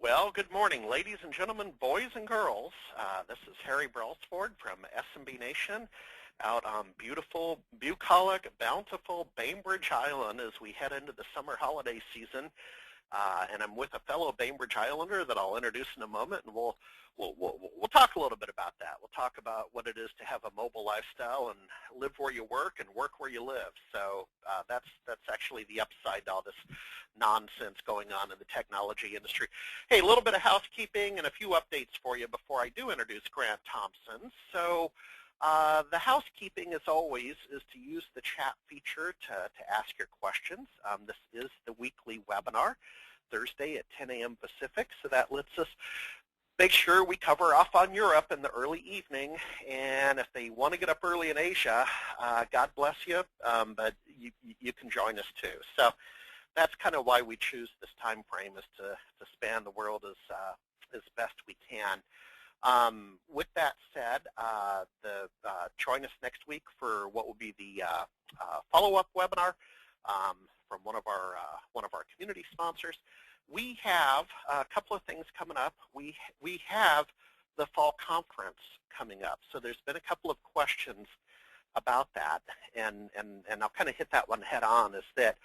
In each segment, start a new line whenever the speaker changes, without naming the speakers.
Well, good morning, ladies and gentlemen, boys and girls. This is Harry Brailsford from SMB Nation out on beautiful, bucolic, bountiful Bainbridge Island as we head into the summer holiday season. And I'm with a fellow Bainbridge Islander that I'll introduce in a moment, and we'll talk a little bit about that. We'll talk about what it is to have a mobile lifestyle and live where you work and work where you live. So that's actually the upside to all this nonsense going on in the technology industry. Hey, a little bit of housekeeping and a few updates for you before I do introduce Grant Thompson. So the housekeeping, as always, is to use the chat feature to ask your questions. This is the weekly webinar, Thursday at 10 a.m. Pacific, so that lets us make sure we cover off on Europe in the early evening. And if they want to get up early in Asia, God bless you, but you can join us too. So that's kind of why we choose this time frame, is to span the world as best we can. With that said, join us next week for what will be the follow-up webinar from one of our community sponsors. We have a couple of things coming up. We have the fall conference coming up, so there's been a couple of questions about that, and I'll kind of hit that one head on. Is that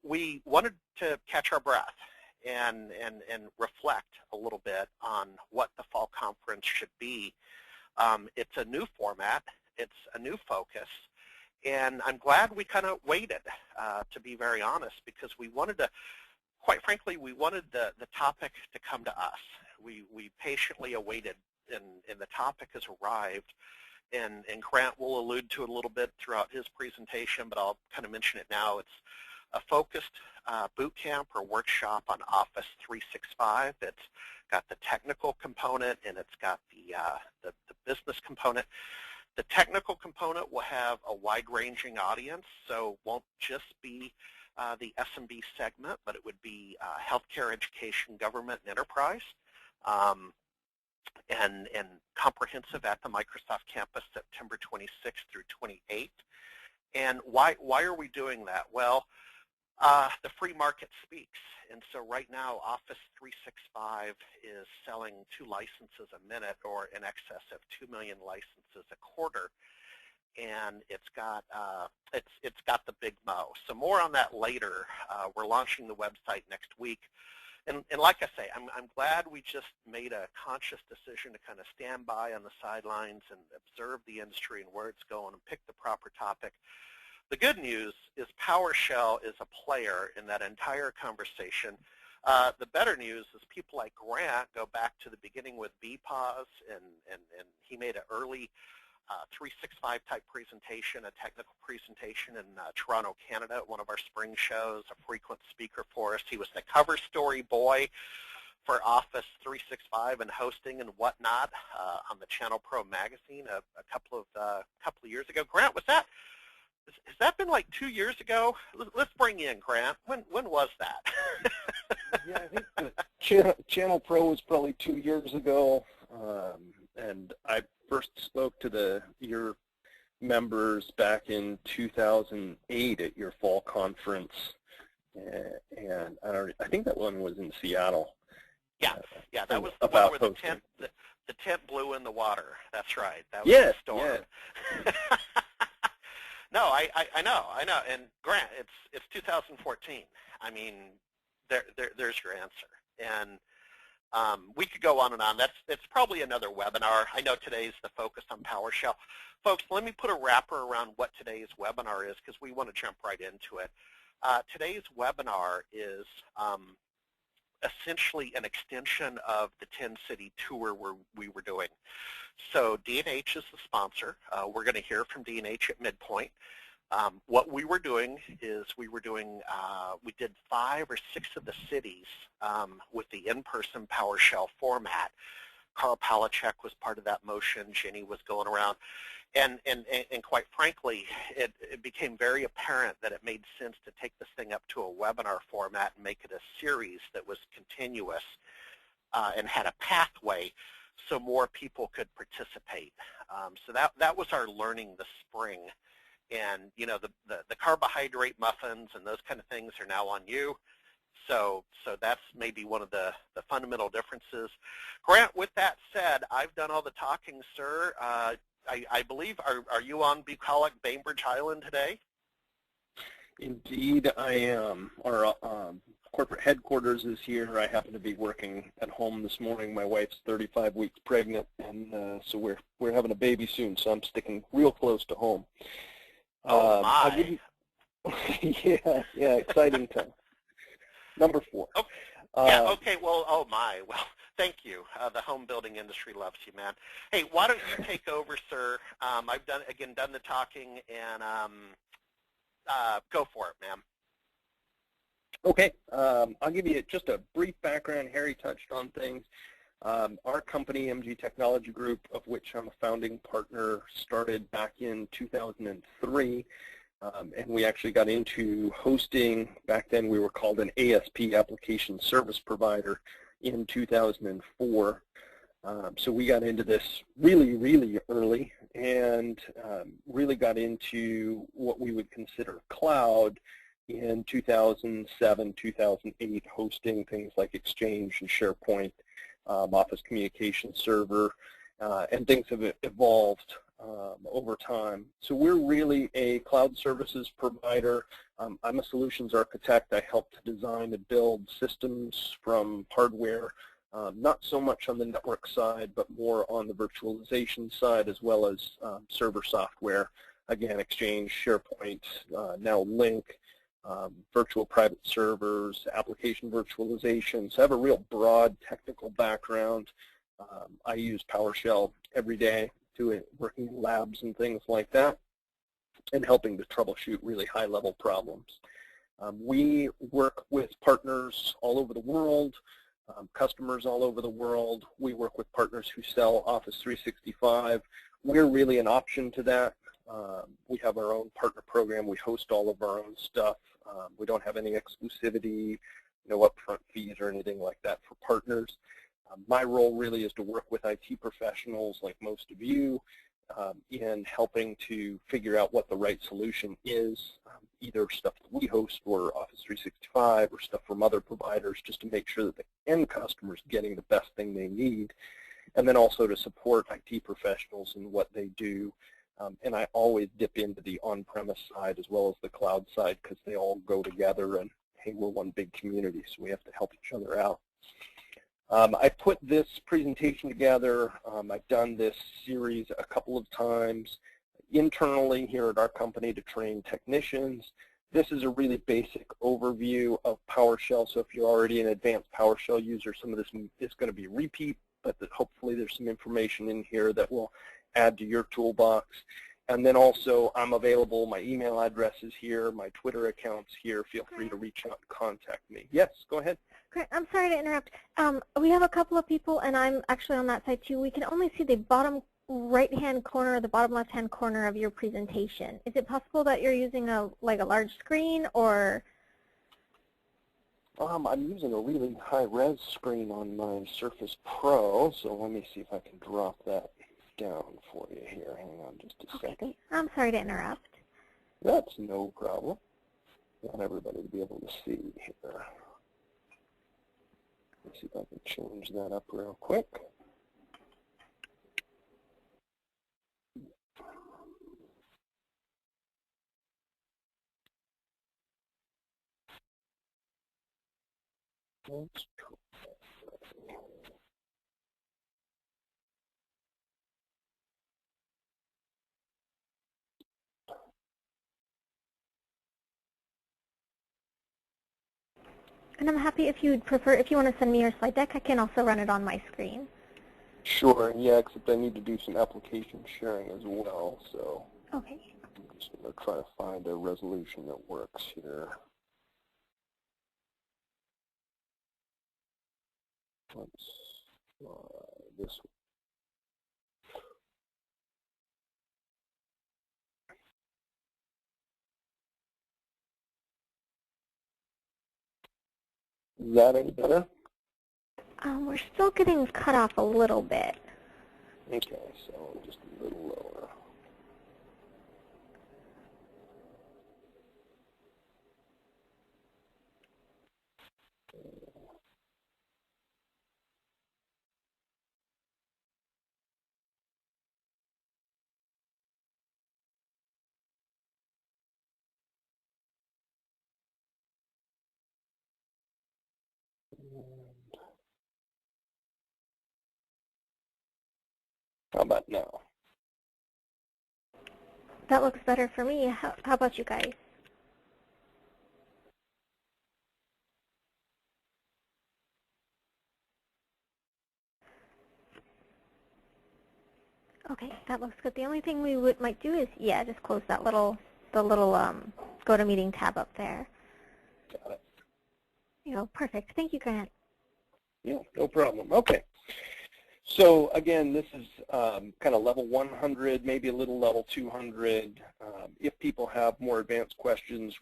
we wanted to catch our breath and reflect a little bit on what the fall conference should be. It's a new format, it's a new focus, and I'm glad we kind of waited, to be very honest, because we wanted to, quite frankly, we wanted the topic to come to us. We patiently awaited, and the topic has arrived, and Grant will allude to it a little bit throughout his presentation, but I'll kind of mention it now. It's a focused boot camp or workshop on Office 365. It's got the technical component, and it's got the business component. The technical component will have a wide-ranging audience, so won't just be the SMB segment, but it would be healthcare, education, government, and enterprise, and comprehensive at the Microsoft campus, September 26th through 28th. And why are we doing that? Well, the free market speaks, and so right now Office 365 is selling 2 licenses a minute, or in excess of 2 million licenses a quarter, and it's got the big mo. So more on that later. We're launching the website next week, and like I say, I'm glad we just made a conscious decision to kind of stand by on the sidelines and observe the industry and where it's going and pick the proper topic. The good news is PowerShell is a player in that entire conversation. The better news is people like Grant go back to the beginning with BPOS, and he made an early 365 type presentation, a technical presentation in Toronto, Canada at one of our spring shows, a frequent speaker for us. He was the cover story boy for Office 365 and hosting and whatnot on the Channel Pro magazine a couple of years ago. Grant, has that been like 2 years ago? Let's bring you in, Grant. When was that?
Yeah, I think the Channel Pro was probably 2 years ago, and I first spoke to your members back in 2008 at your fall conference, and I think that one was in Seattle.
Yeah, that was the one where the tent blew in the water. That's right. That was the storm.
Yeah.
No, I know, and Grant, it's 2014. I mean, there's your answer, and we could go on and on. It's probably another webinar. I know today's the focus on PowerShell. Folks, let me put a wrapper around what today's webinar is, because we want to jump right into it. Today's webinar is essentially an extension of the 10-city tour we were doing. So D&H is the sponsor. We're going to hear from D&H at midpoint. What we were doing is we did 5 or 6 of the cities with the in-person PowerShell format. Carl Palachuk was part of that motion. Jenny was going around. And quite frankly, it became very apparent that it made sense to take this thing up to a webinar format and make it a series that was continuous and had a pathway so more people could participate. So that was our learning this spring. And you know, the carbohydrate muffins and those kind of things are now on you. So that's maybe one of the fundamental differences. Grant, with that said, I've done all the talking, sir. I believe, are you on bucolic Bainbridge Island today?
Indeed, I am. Our corporate headquarters is here. I happen to be working at home this morning. My wife's 35 weeks pregnant, and so we're having a baby soon, so I'm sticking real close to home.
Oh, my.
Yeah, exciting time. Number 4.
Oh, yeah, okay, well, oh, my. Well, thank you. The home building industry loves you, man. Hey, why don't you take over, sir? I've done the talking, and go for it, ma'am.
Okay, I'll give you just a brief background. Harry touched on things. Our company, MG Technology Group, of which I'm a founding partner, started back in 2003, and we actually got into hosting. Back then we were called an ASP, Application Service Provider, in 2004. So we got into this really, really early, and really got into what we would consider cloud in 2007, 2008, hosting things like Exchange and SharePoint, Office Communication Server, and things have evolved over time. So we're really a cloud services provider. I'm a solutions architect. I help to design and build systems from hardware, not so much on the network side, but more on the virtualization side, as well as server software. Again, Exchange, SharePoint, now Link, virtual private servers, application virtualization. So I have a real broad technical background. I use PowerShell every day, working in labs and things like that, and helping to troubleshoot really high-level problems. We work with partners all over the world, customers all over the world. We work with partners who sell Office 365. We're really an option to that. We have our own partner program. We host all of our own stuff. We don't have any exclusivity, no upfront fees or anything like that for partners. My role really is to work with IT professionals like most of you in helping to figure out what the right solution is, either stuff that we host or Office 365 or stuff from other providers, just to make sure that the end customer is getting the best thing they need, and then also to support IT professionals in what they do. And I always dip into the on-premise side as well as the cloud side, because they all go together, and hey, we're one big community, so we have to help each other out. I put this presentation together. I've done this series a couple of times internally here at our company to train technicians. This is a really basic overview of PowerShell, so if you're already an advanced PowerShell user, some of this is going to be repeat, but hopefully there's some information in here that will add to your toolbox. And then also, I'm available. My email address is here. My Twitter account's here. Feel free to reach out and contact me. Yes, go ahead.
Great. I'm sorry to interrupt. We have a couple of people, and I'm actually on that side too. We can only see the bottom right-hand corner or the bottom left-hand corner of your presentation. Is it possible that you're using a large screen, or?
I'm using a really high-res screen on my Surface Pro, so let me see if I can drop that down for you here. Hang on just a second.
Okay. I'm sorry to interrupt.
That's no problem. I want everybody to be able to see here. Let's see if I can change that up real quick. Let's try.
And I'm happy if you'd prefer, if you want to send me your slide deck, I can also run it on my screen.
Sure, yeah, except I need to do some application sharing as well, so
Okay.
I'm just going to try to find a resolution that works here. Let's try this one. Is that any better?
We're still getting cut off a little bit.
Okay, so just a little lower. How about now?
That looks better for me. How about you guys? Okay, that looks good. The only thing we might do is, yeah, just close that little GoToMeeting tab up there.
Got it.
You know, perfect. Thank you, Grant.
Yeah, no problem. Okay. So again, this is kind of level 100, maybe a little level 200. If people have more advanced questions,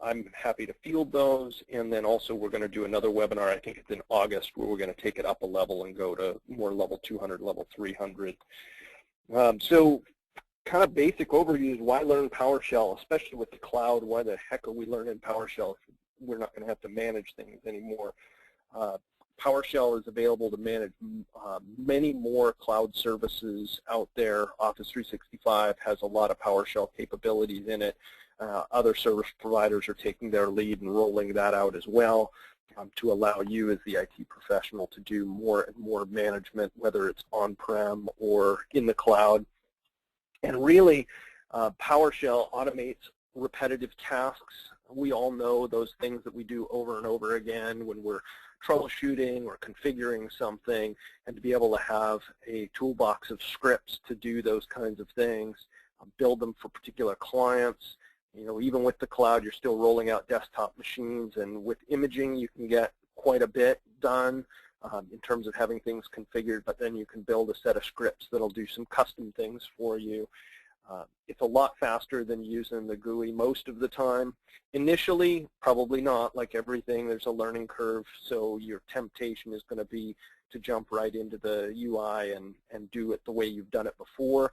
I'm happy to field those. And then also we're going to do another webinar, I think it's in August, where we're going to take it up a level and go to more level 200, level 300. So kind of basic overview is why learn PowerShell, especially with the cloud. Why the heck are we learning PowerShell if we're not going to have to manage things anymore? PowerShell is available to manage many more cloud services out there. Office 365 has a lot of PowerShell capabilities in it. Other service providers are taking their lead and rolling that out as well to allow you as the IT professional to do more and more management, whether it's on-prem or in the cloud. And really, PowerShell automates repetitive tasks. We all know those things that we do over and over again when we're troubleshooting or configuring something, and to be able to have a toolbox of scripts to do those kinds of things, build them for particular clients. You know, even with the cloud, you're still rolling out desktop machines, and with imaging, you can get quite a bit done in terms of having things configured, but then you can build a set of scripts that'll do some custom things for you. It's a lot faster than using the GUI most of the time. Initially, probably not. Like everything, there's a learning curve, so your temptation is going to be to jump right into the UI and do it the way you've done it before.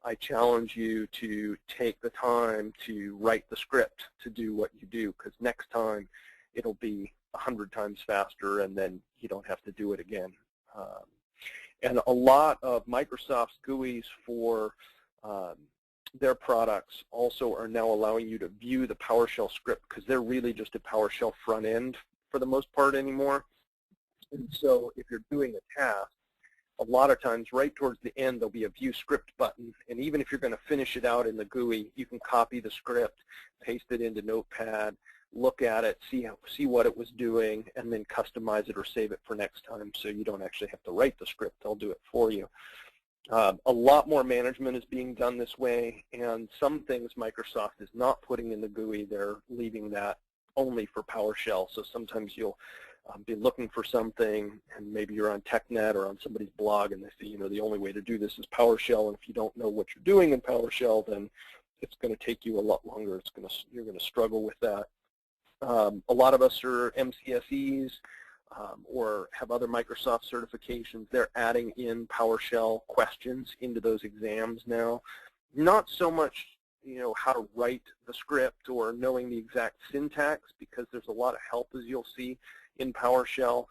I challenge you to take the time to write the script to do what you do, because next time it'll be 100 times faster, and then you don't have to do it again. And a lot of Microsoft's GUIs for their products also are now allowing you to view the PowerShell script, because they're really just a PowerShell front end for the most part anymore. And so if you're doing a task, a lot of times right towards the end there'll be a view script button, and even if you're going to finish it out in the GUI, you can copy the script, paste it into Notepad, look at it, see what it was doing, and then customize it or save it for next time, so you don't actually have to write the script. They'll do it for you. A lot more management is being done this way, and some things Microsoft is not putting in the GUI. They're leaving that only for PowerShell. So sometimes you'll be looking for something, and maybe you're on TechNet or on somebody's blog, and they say, you know, the only way to do this is PowerShell, and if you don't know what you're doing in PowerShell, then it's going to take you a lot longer. You're going to struggle with that. A lot of us are MCSEs. Or have other Microsoft certifications. They're adding in PowerShell questions into those exams now. Not so much, you know, how to write the script or knowing the exact syntax, because there's a lot of help, as you'll see, in PowerShell,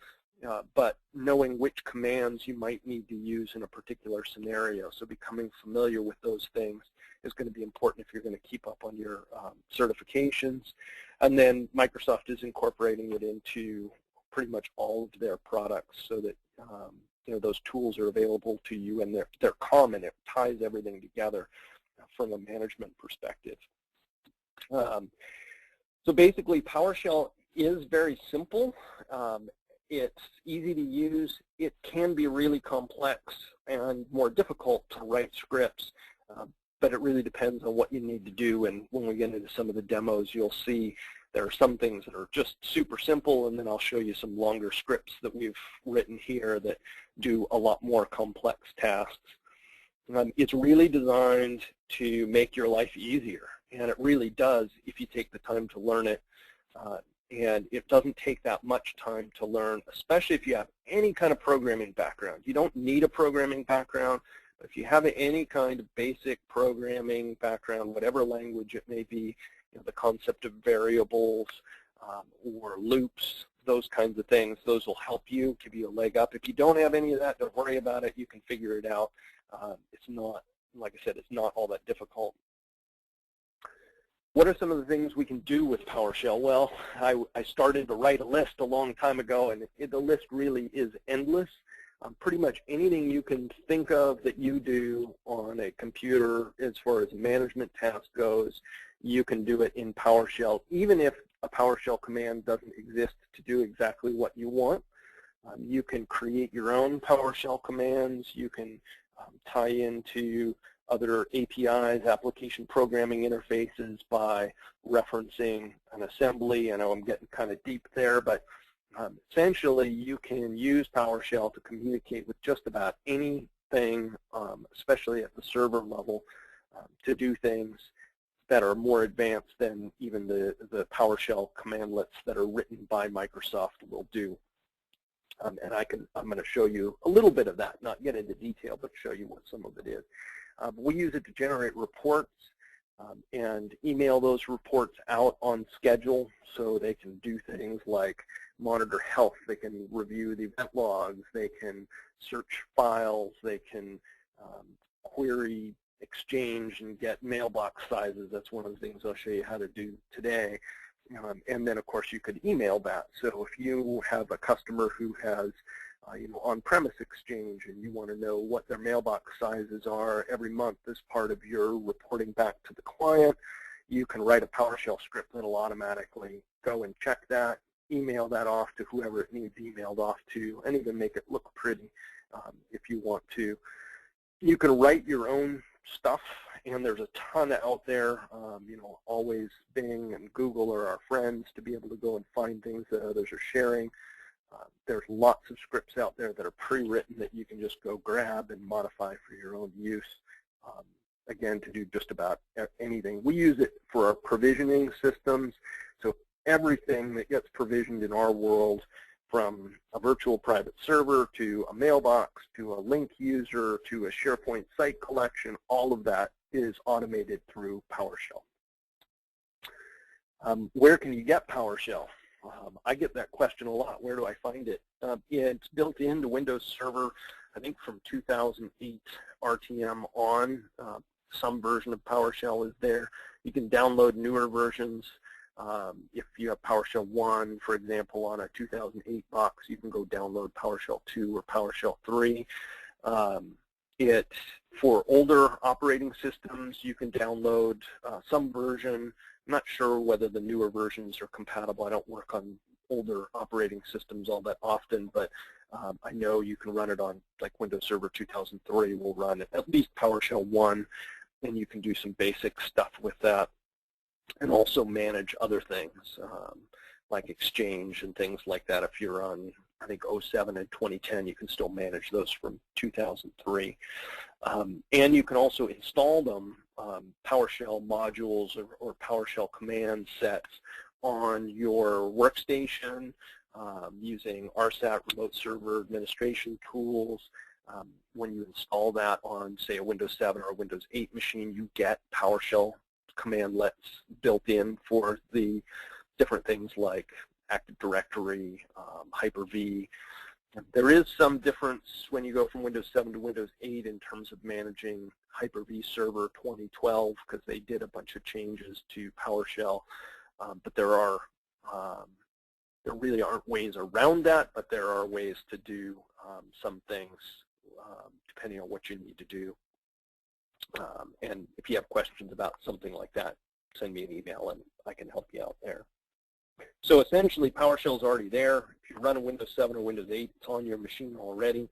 but knowing which commands you might need to use in a particular scenario. So becoming familiar with those things is going to be important if you're going to keep up on your certifications. And then Microsoft is incorporating it into pretty much all of their products, so that you know, those tools are available to you, and they're common. It ties everything together from a management perspective. So basically, PowerShell is very simple. It's easy to use. It can be really complex and more difficult to write scripts, but it really depends on what you need to do. And when we get into some of the demos, you'll see there are some things that are just super simple, and then I'll show you some longer scripts that we've written here that do a lot more complex tasks. It's really designed to make your life easier, and it really does if you take the time to learn it. And it doesn't take that much time to learn, especially if you have any kind of programming background. You don't need a programming background, but if you have any kind of basic programming background, whatever language it may be, you know, the concept of variables or loops, those kinds of things. Those will help you, give you a leg up. If you don't have any of that, don't worry about it. You can figure it out. It's not, like I said, it's not all that difficult. What are some of the things we can do with PowerShell? Well, I started to write a list a long time ago, and the list really is endless. Pretty much anything you can think of that you do on a computer as far as a management task goes, you can do it in PowerShell, even if a PowerShell command doesn't exist to do exactly what you want. You can create your own PowerShell commands. You can tie into other APIs, application programming interfaces, by referencing an assembly. I know I'm getting kind of deep there, but essentially you can use PowerShell to communicate with just about anything, especially at the server level, to do things that are more advanced than even the PowerShell commandlets that are written by Microsoft will do. And I'm going to show you a little bit of that, not get into detail, but show you what some of it is. We use it to generate reports and email those reports out on schedule, so they can do things like monitor health, they can review the event logs, they can search files, they can query Exchange and get mailbox sizes. That's one of the things I'll show you how to do today. And then, of course, you could email that. So if you have a customer who has on-premise Exchange and you want to know what their mailbox sizes are every month as part of your reporting back to the client, you can write a PowerShell script that will automatically go and check that, email that off to whoever it needs emailed off to, and even make it look pretty if you want to. You can write your own stuff, and there's a ton out there. Always Bing and Google are our friends to be able to go and find things that others are sharing. There's lots of scripts out there that are pre-written that you can just go grab and modify for your own use, again, to do just about anything. We use it for our provisioning systems, so everything that gets provisioned in our world, from a virtual private server to a mailbox to a link user to a SharePoint site collection, all of that is automated through PowerShell. Where can you get PowerShell? I get that question a lot. Where do I find it? It's built into Windows Server, I think from 2008 RTM on. Some version of PowerShell is there. You can download newer versions. If you have PowerShell 1, for example, on a 2008 box, you can go download PowerShell 2 or PowerShell 3. For older operating systems, you can download some version. I'm not sure whether the newer versions are compatible. I don't work on older operating systems all that often, but I know you can run it on, like Windows Server 2003 will run at least PowerShell 1, and you can do some basic stuff with that, and also manage other things like Exchange and things like that. If you're on, I think, 07 and 2010, you can still manage those from 2003. And you can also install them, PowerShell modules or PowerShell command sets on your workstation using RSAT, remote server administration tools. When you install that on, say, a Windows 7 or a Windows 8 machine, you get PowerShell commandlets built in for the different things like Active Directory, Hyper-V. There is some difference when you go from Windows 7 to Windows 8 in terms of managing Hyper-V Server 2012, because they did a bunch of changes to PowerShell. But there really aren't ways around that, but there are ways to do some things depending on what you need to do. And if you have questions about something like that, send me an email and I can help you out there. So essentially, PowerShell is already there. If you run a Windows 7 or Windows 8, it's on your machine already.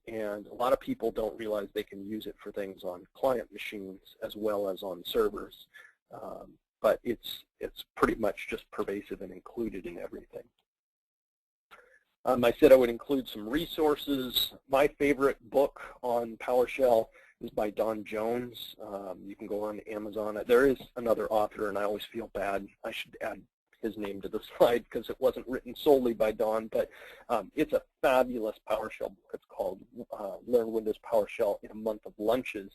And a lot of people don't realize they can use it for things on client machines as well as on servers. But it's pretty much just pervasive and included in everything. I said I would include some resources. My favorite book on PowerShell is by Don Jones. You can go on Amazon. There is another author, and I always feel bad. I should add his name to the slide because it wasn't written solely by Don, but it's a fabulous PowerShell book. It's called Learn Windows PowerShell in a Month of Lunches.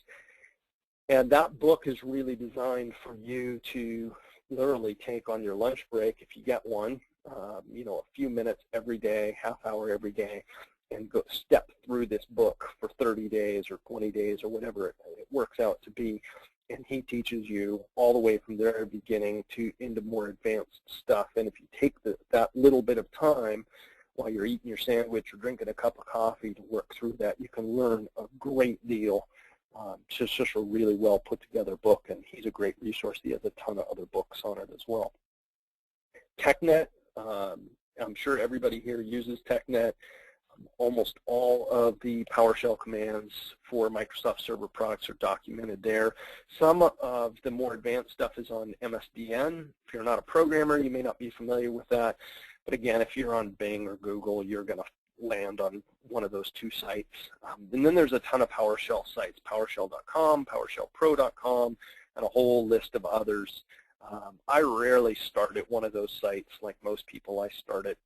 And that book is really designed for you to literally take on your lunch break, if you get one, a few minutes every day, half hour every day, and go step through this book for 30 days or 20 days or whatever it works out to be. And he teaches you all the way from the very beginning to into more advanced stuff. And if you take that little bit of time while you're eating your sandwich or drinking a cup of coffee to work through that, you can learn a great deal. It's just a really well put together book, and he's a great resource. He has a ton of other books on it as well. TechNet, I'm sure everybody here uses TechNet. Almost all of the PowerShell commands for Microsoft Server products are documented there. Some of the more advanced stuff is on MSDN. If you're not a programmer, you may not be familiar with that. But again, if you're on Bing or Google, you're going to land on one of those two sites. And then there's a ton of PowerShell sites, PowerShell.com, PowerShellPro.com, and a whole list of others. I rarely start at one of those sites. Like most people, I start at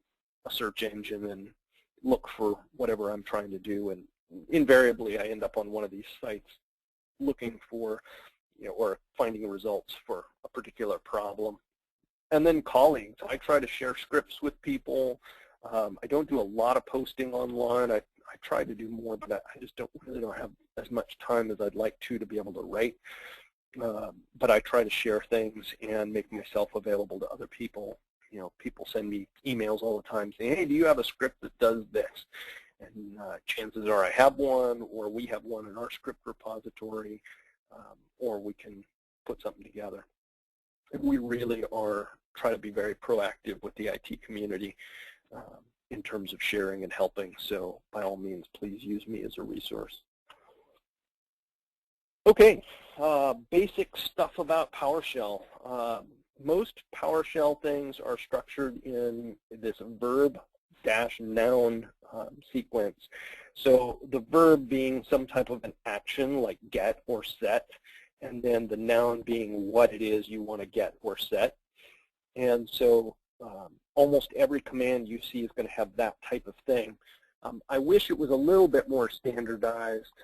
a search engine and look for whatever I'm trying to do, and invariably I end up on one of these sites looking for, or finding results for a particular problem. And then colleagues, I try to share scripts with people. I don't do a lot of posting online. I try to do more, but I just don't have as much time as I'd like to be able to write. But I try to share things and make myself available to other people. People send me emails all the time saying, hey, do you have a script that does this? And chances are I have one, or we have one in our script repository, or we can put something together. And we really try to be very proactive with the IT community in terms of sharing and helping. So by all means, please use me as a resource. Okay, basic stuff about PowerShell. Most PowerShell things are structured in this verb-noun sequence. So the verb being some type of an action like get or set, and then the noun being what it is you want to get or set. And so almost every command you see is going to have that type of thing. I wish it was a little bit more standardized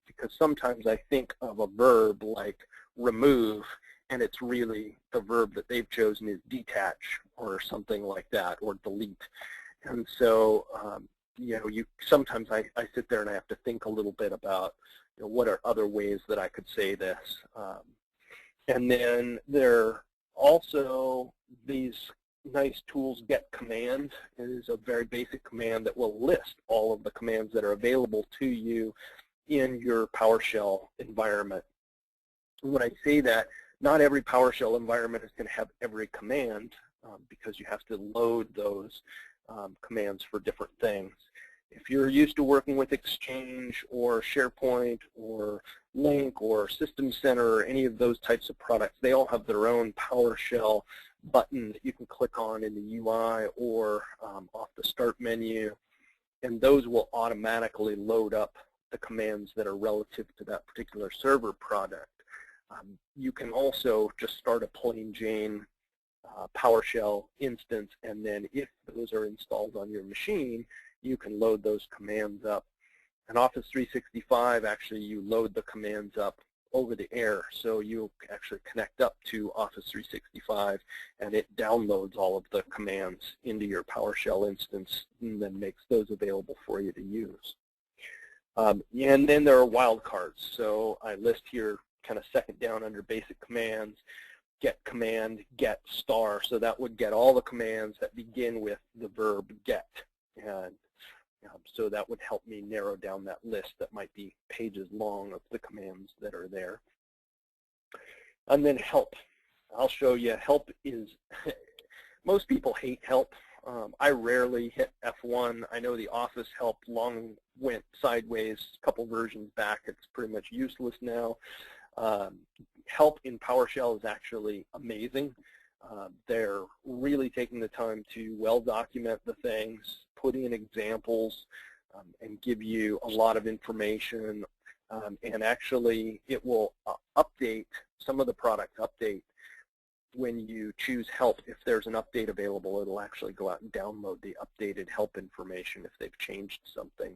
because sometimes I think of a verb like remove, and it's really the verb that they've chosen is detach or something like that, or delete. And so, sometimes I sit there and I have to think a little bit about, what are other ways that I could say this. And then there are also these nice tools. Get command is a very basic command that will list all of the commands that are available to you in your PowerShell environment. When I say that, not every PowerShell environment is going to have every command because you have to load those commands for different things. If you're used to working with Exchange or SharePoint or Link or System Center or any of those types of products, they all have their own PowerShell button that you can click on in the UI or off the Start menu, and those will automatically load up the commands that are relative to that particular server product. You can also just start a plain Jane PowerShell instance, and then if those are installed on your machine, you can load those commands up. And Office 365, actually, you load the commands up over the air, so you actually connect up to Office 365, and it downloads all of the commands into your PowerShell instance and then makes those available for you to use. And then there are wildcards. So I list here kind of second down under basic commands, get command, get star. So that would get all the commands that begin with the verb get. And so that would help me narrow down that list that might be pages long of the commands that are there. And then help. I'll show you. Help is, most people hate help. I rarely hit F1. I know the Office help long went sideways a couple versions back. It's pretty much useless now. Help in PowerShell is actually amazing. They're really taking the time to well document the things, put in examples, and give you a lot of information. And actually, it will update, some of the products update when you choose help. If there's an update available, it'll actually go out and download the updated help information if they've changed something,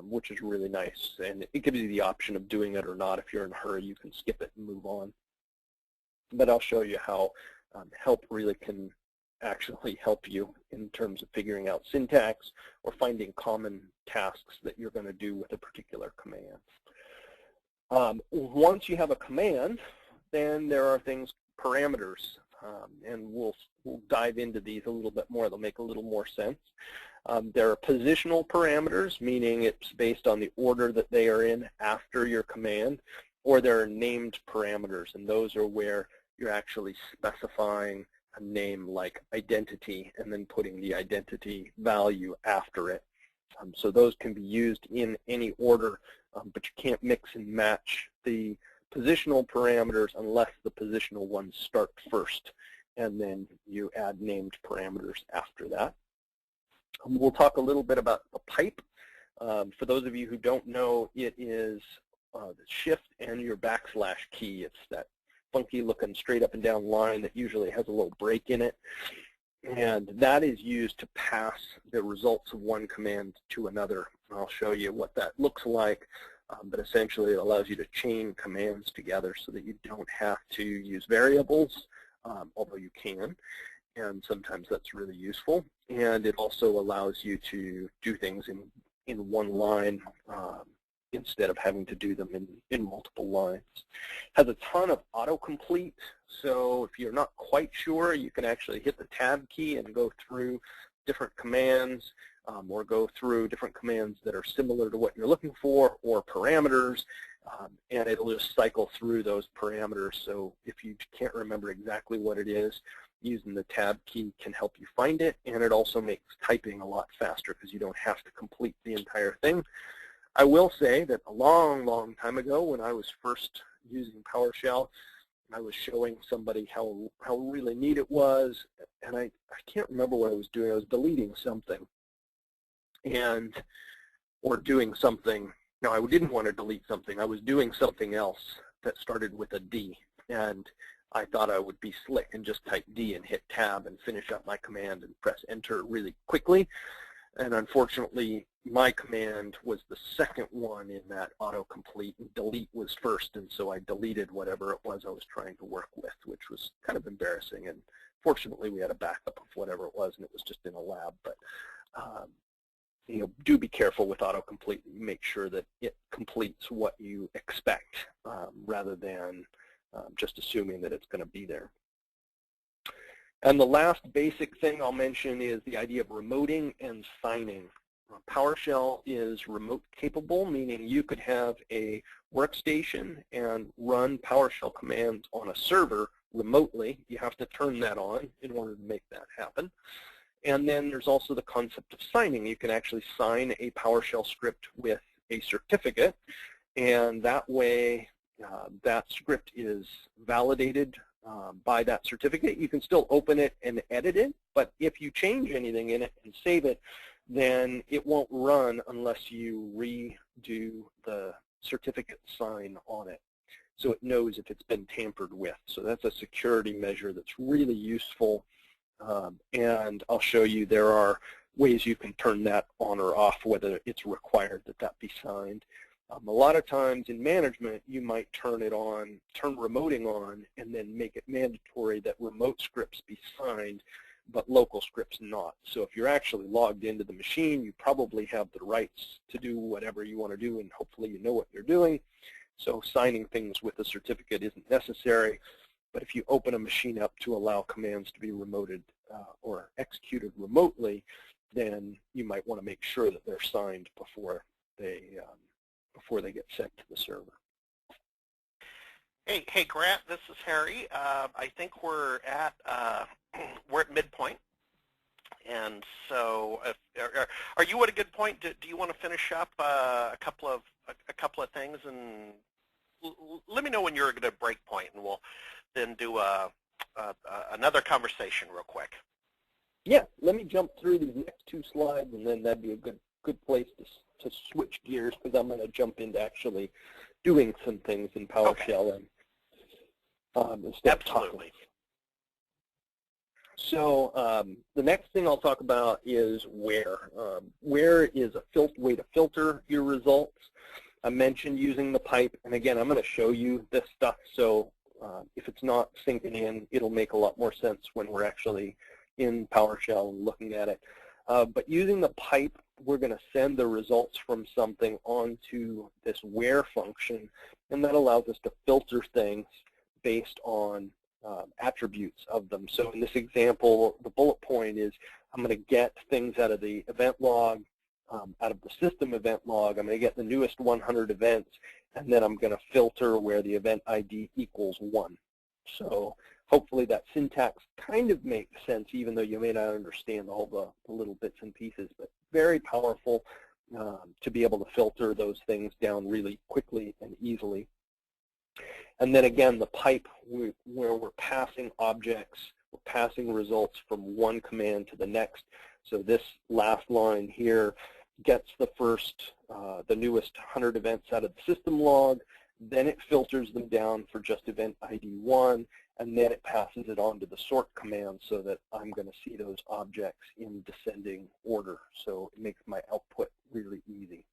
which is really nice. And it gives you the option of doing it or not. If you're in a hurry, you can skip it and move on. But I'll show you how help really can actually help you in terms of figuring out syntax or finding common tasks that you're going to do with a particular command. Once you have a command, then there are things, parameters, and we'll dive into these a little bit more. They'll make a little more sense. There are positional parameters, meaning it's based on the order that they are in after your command, or there are named parameters, and those are where you're actually specifying a name like identity and then putting the identity value after it. So those can be used in any order, but you can't mix and match the positional parameters unless the positional ones start first, and then you add named parameters after that. We'll talk a little bit about the pipe. For those of you who don't know, it is the shift and your backslash key. It's that funky looking straight up and down line that usually has a little break in it. And that is used to pass the results of one command to another. I'll show you what that looks like, but essentially it allows you to chain commands together so that you don't have to use variables, although you can, and sometimes that's really useful. And it also allows you to do things in one line instead of having to do them in multiple lines. Has a ton of autocomplete, so if you're not quite sure, you can actually hit the tab key and go through different commands, or go through different commands that are similar to what you're looking for, or parameters, and it'll just cycle through those parameters. So if you can't remember exactly what it is, using the tab key can help you find it, and it also makes typing a lot faster because you don't have to complete the entire thing. I will say that a long, long time ago when I was first using PowerShell, I was showing somebody how really neat it was, and I can't remember what I was doing. I was deleting something or doing something. No, I didn't want to delete something. I was doing something else that started with a D, and I thought I would be slick and just type D and hit tab and finish up my command and press enter really quickly. And unfortunately, my command was the second one in that autocomplete, and delete was first, and so I deleted whatever it was I was trying to work with, which was kind of embarrassing. And fortunately, we had a backup of whatever it was, and it was just in a lab. But you know, do be careful with autocomplete. Make sure that it completes what you expect, rather than just assuming that it's going to be there. And the last basic thing I'll mention is the idea of remoting and signing. PowerShell is remote capable, meaning you could have a workstation and run PowerShell commands on a server remotely. You have to turn that on in order to make that happen. And then there's also the concept of signing. You can actually sign a PowerShell script with a certificate, and that way that script is validated by that certificate. You can still open it and edit it, but if you change anything in it and save it, then it won't run unless you redo the certificate sign on it, so it knows if it's been tampered with. So that's a security measure that's really useful, and I'll show you there are ways you can turn that on or off, whether it's required that that be signed. A lot of times in management, you might turn it on, turn remoting on, and then make it mandatory that remote scripts be signed, but local scripts not. So if you're actually logged into the machine, you probably have the rights to do whatever you want to do, and hopefully you know what you're doing. So signing things with a certificate isn't necessary, but if you open a machine up to allow commands to be remoted or executed remotely, then you might want to make sure that they're signed before they get sent to the server.
Hey, Grant, this is Harry. I think we're at midpoint, and so are you at a good point? Do you want to finish up a couple of things, and let me know when you're at a break point, and we'll then do another conversation real quick.
Yeah, let me jump through these next two slides, and then that'd be a good place to switch gears, because I'm going to jump into actually doing some things in PowerShell.
Okay.
And instead of talking.
Absolutely.
So the next thing I'll talk about is where. Where is a way to filter your results. I mentioned using the pipe, and again, I'm going to show you this stuff. So if it's not sinking in, it'll make a lot more sense when we're actually in PowerShell and looking at it. But using the pipe, we're going to send the results from something onto this where function, and that allows us to filter things based on attributes of them. So in this example, the bullet point is I'm going to get things out of the event log, out of the system event log. I'm going to get the newest 100 events, and then I'm going to filter where the event ID equals 1. So hopefully that syntax kind of makes sense, even though you may not understand all the little bits and pieces, but very powerful to be able to filter those things down really quickly and easily. And then again, the pipe where we're passing objects, we're passing results from one command to the next. So this last line here gets the first, the newest 100 events out of the system log, then it filters them down for just event ID 1, and then it passes it on to the sort command so that I'm going to see those objects in descending order. So it makes my output really easy.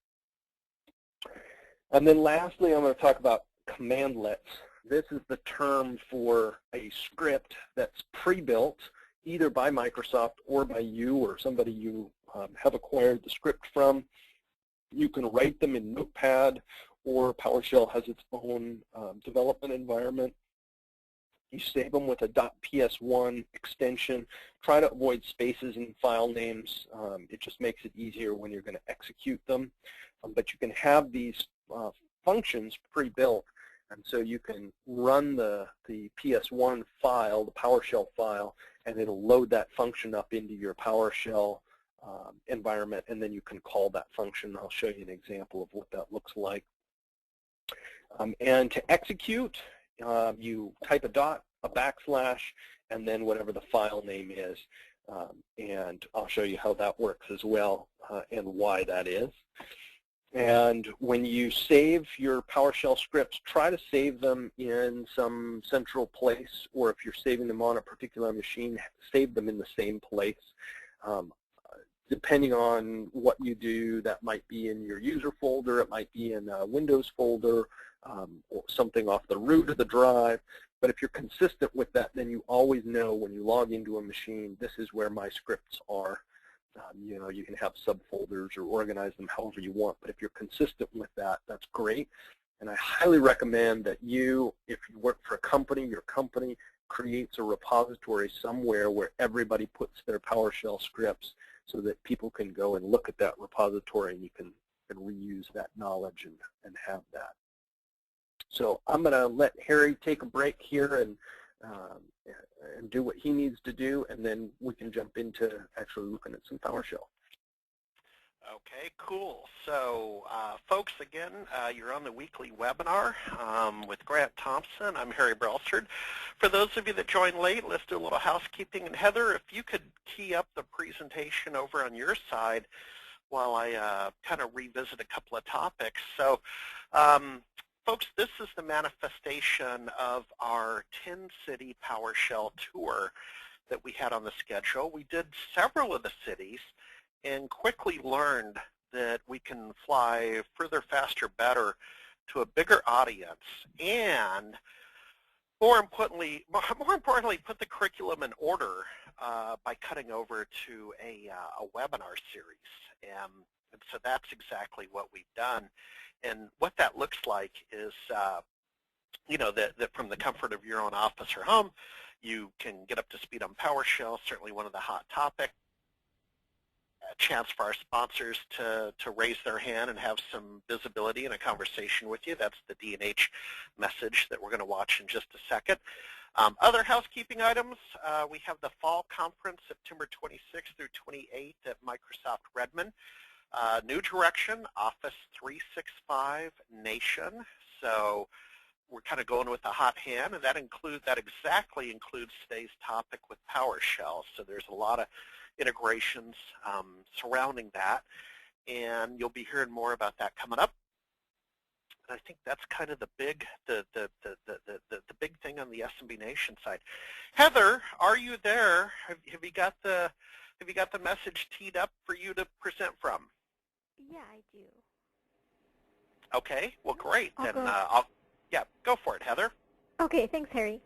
And then lastly, I'm going to talk about commandlets. This is the term for a script that's pre-built either by Microsoft or by you or somebody you have acquired the script from. You can write them in Notepad, or PowerShell has its own development environment. You save them with a .ps1 extension. Try to avoid spaces in file names. It just makes it easier when you're going to execute them. But you can have these functions pre-built, and so you can run the PS1 file, the PowerShell file, and it'll load that function up into your PowerShell environment, and then you can call that function. I'll show you an example of what that looks like. And to execute, you type a dot, a backslash, and then whatever the file name is. And I'll show you how that works as well and why that is. And when you save your PowerShell scripts, try to save them in some central place, or if you're saving them on a particular machine, save them in the same place. Depending on what you do, that might be in your user folder, it might be in a Windows folder, or something off the root of the drive. But if you're consistent with that, then you always know when you log into a machine, this is where my scripts are. You know, you can have subfolders or organize them however you want, but if you're consistent with that, that's great. And I highly recommend that you, if you work for a company, your company creates a repository somewhere where everybody puts their PowerShell scripts so that people can go and look at that repository and you can reuse that knowledge and have that. So I'm going to let Harry take a break here and do what he needs to do, and then we can jump into actually looking at some PowerShell.
Okay, cool. So, folks, again, you're on the weekly webinar with Grant Thompson. I'm Harry Brelsford. For those of you that joined late, let's do a little housekeeping. And Heather, if you could key up the presentation over on your side while I kind of revisit a couple of topics. So, folks, this is the manifestation of our 10-city PowerShell tour that we had on the schedule. We did several of the cities and quickly learned that we can fly further, faster, better to a bigger audience, and more importantly, put the curriculum in order by cutting over to a webinar series. And so that's exactly what we've done. And what that looks like is, you know, that from the comfort of your own office or home, you can get up to speed on PowerShell, certainly one of the hot topics. A chance for our sponsors to raise their hand and have some visibility and a conversation with you. That's the D&H message that we're going to watch in just a second. Other housekeeping items, we have the fall conference September 26th through 28th at Microsoft Redmond. New direction, Office 365 Nation. So we're kind of going with a hot hand, and that exactly includes today's topic with PowerShell. So there's a lot of integrations surrounding that, and you'll be hearing more about that coming up. And I think that's kind of the big big thing on the SMB Nation side. Heather, are you there? Have you got the message teed up for you to present from?
Yeah, I do.
Okay, well, great. Then
Go.
yeah, go for it, Heather.
Okay, thanks, Harry.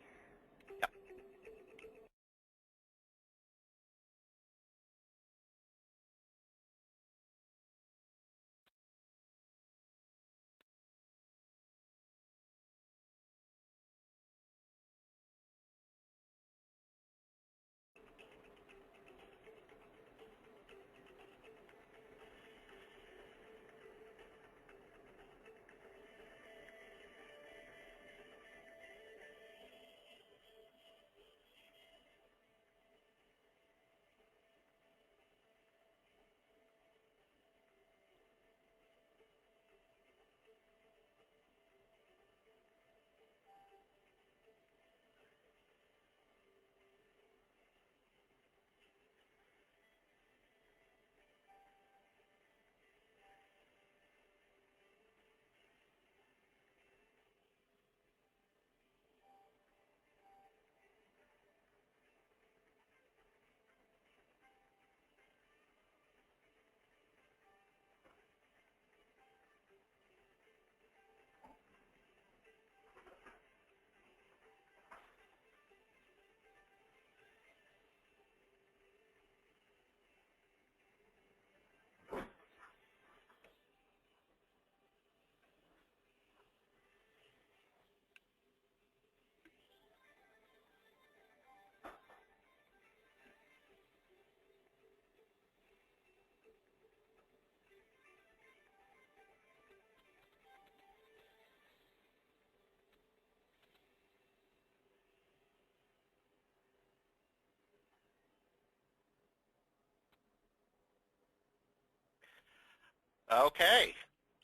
Okay,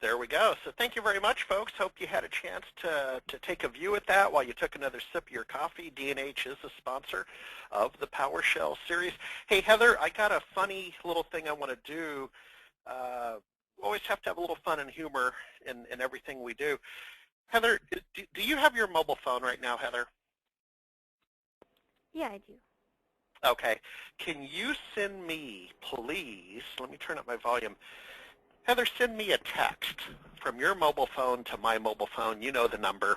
there we go. So thank you very much, folks. Hope you had a chance to take a view at that while you took another sip of your coffee. D&H is a sponsor of the PowerShell series. Hey, Heather, I got a funny little thing I want to do. We always have to have a little fun and humor in everything we do. Heather, do you have your mobile phone right now, Heather?
Yeah, I do.
Okay. Can you send me, please, let me turn up my volume. Heather, send me a text from your mobile phone to my mobile phone. You know the number.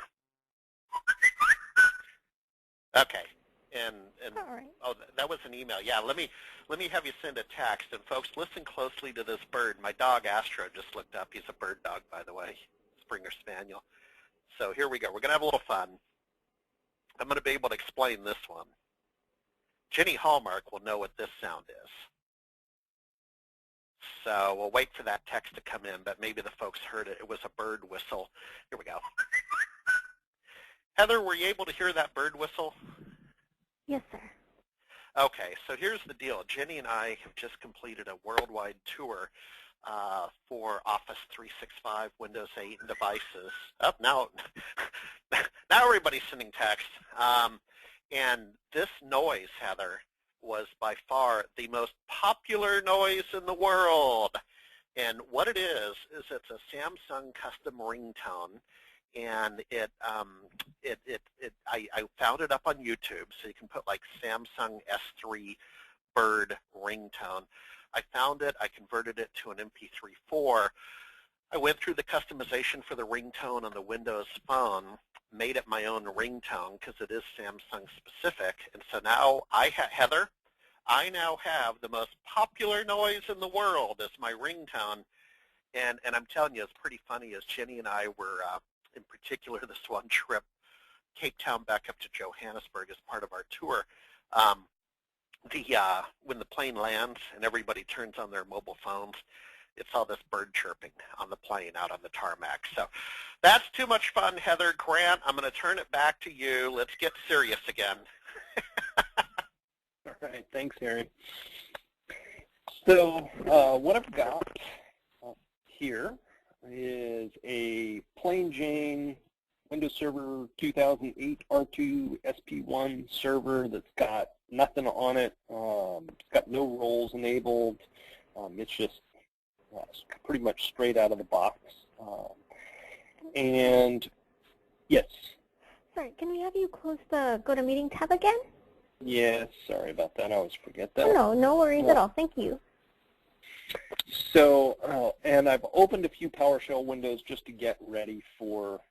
Okay. And
All right.
oh, that was an email. Yeah, let me have you send a text. And folks, listen closely to this bird. My dog Astro just looked up. He's a bird dog, by the way, Springer Spaniel. So here we go. We're going to have a little fun. I'm going to be able to explain this one. Jenny Hallmark will know what this sound is. So we'll wait for that text to come in, but maybe the folks heard it. It was a bird whistle. Here we go. Heather, were you able to hear that bird whistle?
Yes, sir.
Okay, so here's the deal. Jenny and I have just completed a worldwide tour for Office 365, Windows 8, and devices. Oh, now everybody's sending text. And this noise, Heather, was by far the most popular noise in the world. And what it is it's a Samsung custom ringtone, and I found it up on YouTube, so you can put like Samsung S3 bird ringtone. I found it, I converted it to an MP3.4. I went through the customization for the ringtone on the Windows phone, made it my own ringtone because it is Samsung specific, and so now Heather, I now have the most popular noise in the world as my ringtone, and I'm telling you, it's pretty funny. As Jenny and I were, in particular, this one trip, Cape Town back up to Johannesburg as part of our tour, when the plane lands and everybody turns on their mobile phones, it's all this bird chirping on the plane out on the tarmac. So that's too much fun, Heather. Grant, I'm going to turn it back to you. Let's get serious again.
All right, thanks, Harry. So what I've got here is a plain Jane Windows Server 2008 R2 SP1 server that's got nothing on it. It's got no roles enabled. It's just pretty much straight out of the box. And yes.
Sorry, can we have you close the Go to Meeting tab again?
Yes, sorry about that. I always forget that.
No, no worries at all. Thank you.
So, and I've opened a few PowerShell windows just to get ready for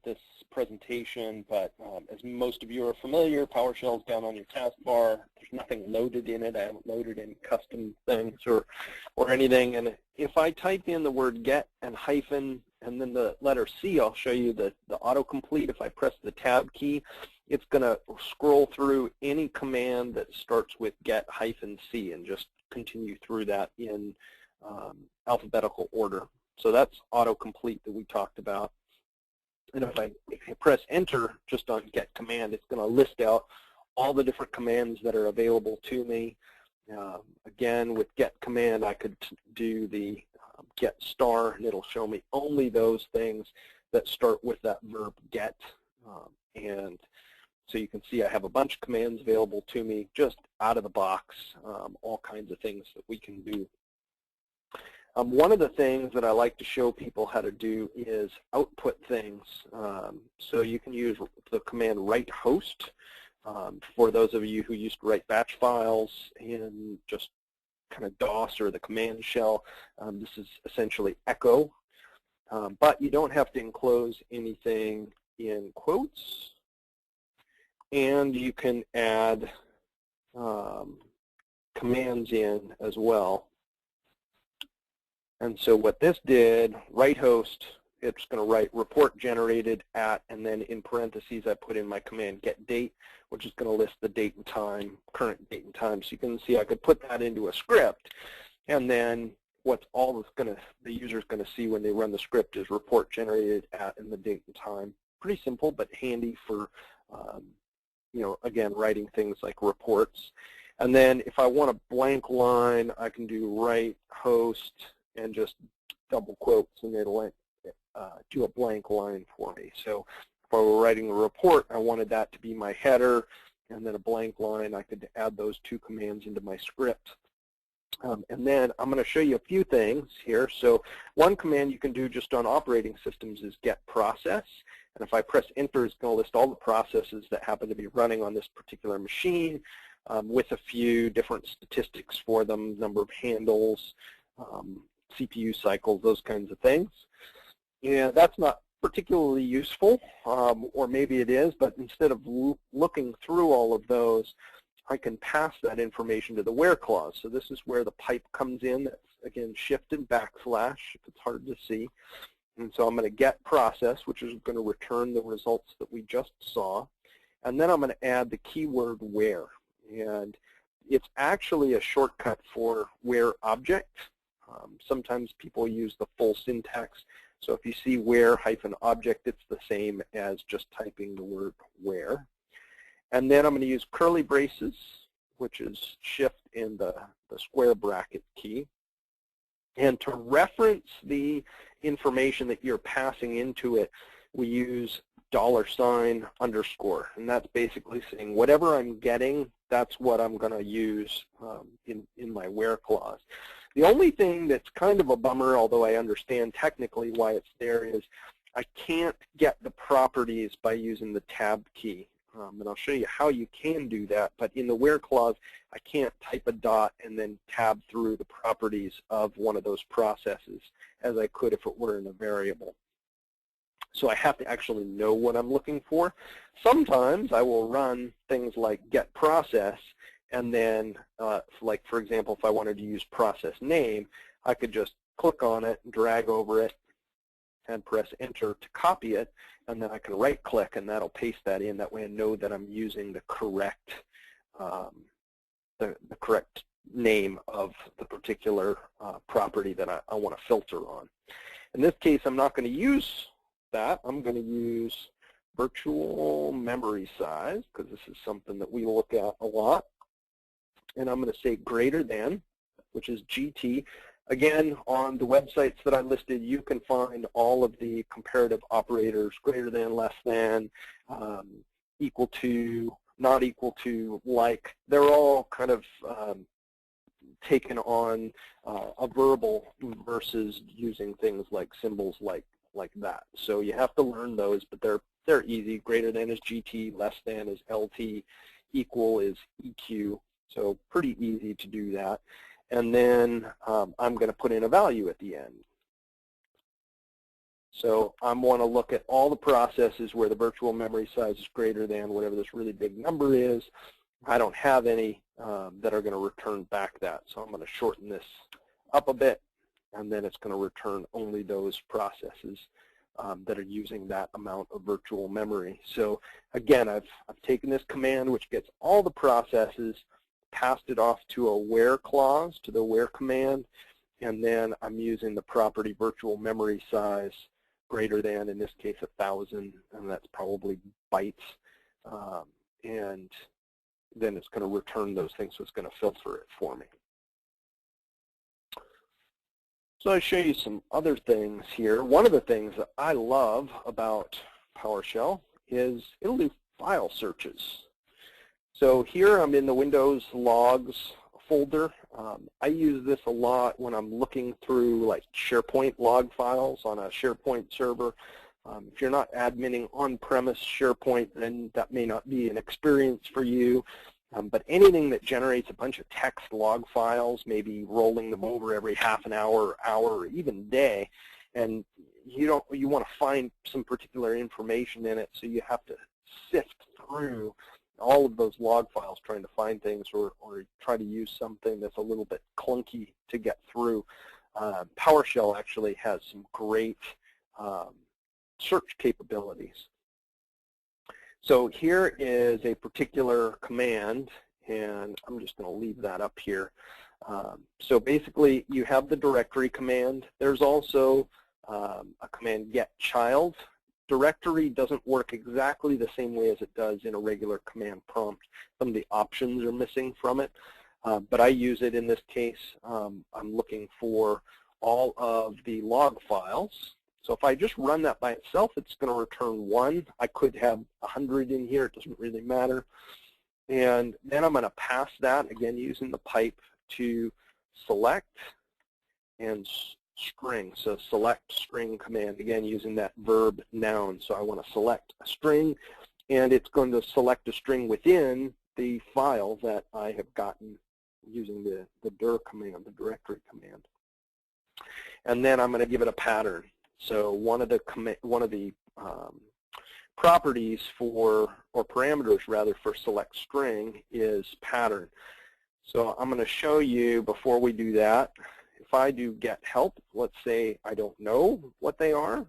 this presentation, but as most of you are familiar, PowerShell is down on your taskbar. There's nothing loaded in it. I haven't loaded any custom things or anything. And if I type in the word get and hyphen and then the letter C, I'll show you the autocomplete. If I press the tab key, it's going to scroll through any command that starts with get hyphen C and just continue through that in alphabetical order. So that's autocomplete that we talked about. And if I press enter just on get command, it's going to list out all the different commands that are available to me. Again, with get command, I could do the get star, and it'll show me only those things that start with that verb get. And so you can see I have a bunch of commands available to me just out of the box, all kinds of things that we can do. One of the things that I like to show people how to do is output things. So you can use the command write host for those of you who used to write batch files in just kind of DOS or the command shell. This is essentially echo, but you don't have to enclose anything in quotes, and you can add commands in as well. And so what this did, write host, it's going to write report generated at, and then in parentheses I put in my command get date, which is going to list the date and time, current date and time. So you can see I could put that into a script, and then what's all that's going to, the user's going to see when they run the script is report generated at and the date and time. Pretty simple, but handy for, you know, again, writing things like reports. And then if I want a blank line, I can do write host and just double quotes, and it'll do a blank line for me. So if I were writing a report, I wanted that to be my header and then a blank line. I could add those two commands into my script. And then I'm going to show you a few things here. So one command you can do just on operating systems is get process. And if I press enter, it's going to list all the processes that happen to be running on this particular machine with a few different statistics for them, number of handles, CPU cycles, those kinds of things. And that's not particularly useful, or maybe it is, but instead of looking through all of those, I can pass that information to the where clause. So this is where the pipe comes in. That's, again, shift and backslash if it's hard to see. And so I'm going to get process, which is going to return the results that we just saw. And then I'm going to add the keyword where. And it's actually a shortcut for where object. Sometimes people use the full syntax. So if you see where hyphen object, it's the same as just typing the word where. And then I'm going to use curly braces, which is shift and the square bracket key. And to reference the information that you're passing into it, we use $_ underscore. And that's basically saying whatever I'm getting, that's what I'm going to use in my where clause. The only thing that's kind of a bummer, although I understand technically why it's there, is I can't get the properties by using the tab key. And I'll show you how you can do that. But in the where clause, I can't type a dot and then tab through the properties of one of those processes as I could if it were in a variable. So I have to actually know what I'm looking for. Sometimes I will run things like get process, and then, like for example, if I wanted to use process name, I could just click on it, drag over it, and press enter to copy it, and then I can right click and that'll paste that in. That way I know that I'm using the correct correct name of the particular property that I want to filter on. In this case, I'm not going to use that. I'm going to use virtual memory size, because this is something that we look at a lot. And I'm going to say greater than, which is GT. Again, on the websites that I listed, you can find all of the comparative operators, greater than, less than, equal to, not equal to, like. They're all kind of taken on a verbal versus using things like symbols like that. So you have to learn those, but they're easy. Greater than is GT, less than is LT, equal is EQ. So pretty easy to do that. And then I'm going to put in a value at the end. So I want to look at all the processes where the virtual memory size is greater than whatever this really big number is. I don't have any that are going to return back that. So I'm going to shorten this up a bit, and then it's going to return only those processes that are using that amount of virtual memory. So again, I've taken this command, which gets all the processes, passed it off to a where clause, to the where command, and then I'm using the property virtual memory size greater than, in this case, 1,000, and that's probably bytes, and then it's going to return those things, so it's going to filter it for me. So I'll show you some other things here. One of the things that I love about PowerShell is it'll do file searches. So here I'm in the Windows logs folder. I use this a lot when I'm looking through like SharePoint log files on a SharePoint server. If you're not adminning on-premise SharePoint, then that may not be an experience for you. But anything that generates a bunch of text log files, maybe rolling them over every half an hour, or even day, and you want to find some particular information in it, so you have to sift through all of those log files trying to find things, or try to use something that's a little bit clunky to get through. PowerShell actually has some great search capabilities. So here is a particular command, and I'm just going to leave that up here. So basically, you have the directory command. There's also a command get child. Directory doesn't work exactly the same way as it does in a regular command prompt. Some of the options are missing from it, but I use it in this case. I'm looking for all of the log files. So if I just run that by itself, it's going to return 1. I could have 100 in here. It doesn't really matter. And then I'm going to pass that, again, using the pipe to select and string. So select string command, again, using that verb noun. So I want to select a string, and it's going to select a string within the file that I have gotten using the dir command, the directory command. And then I'm going to give it a pattern. So one of the properties for, or parameters rather, for select string is pattern. So I'm going to show you before we do that. If I do get help, let's say I don't know what they are,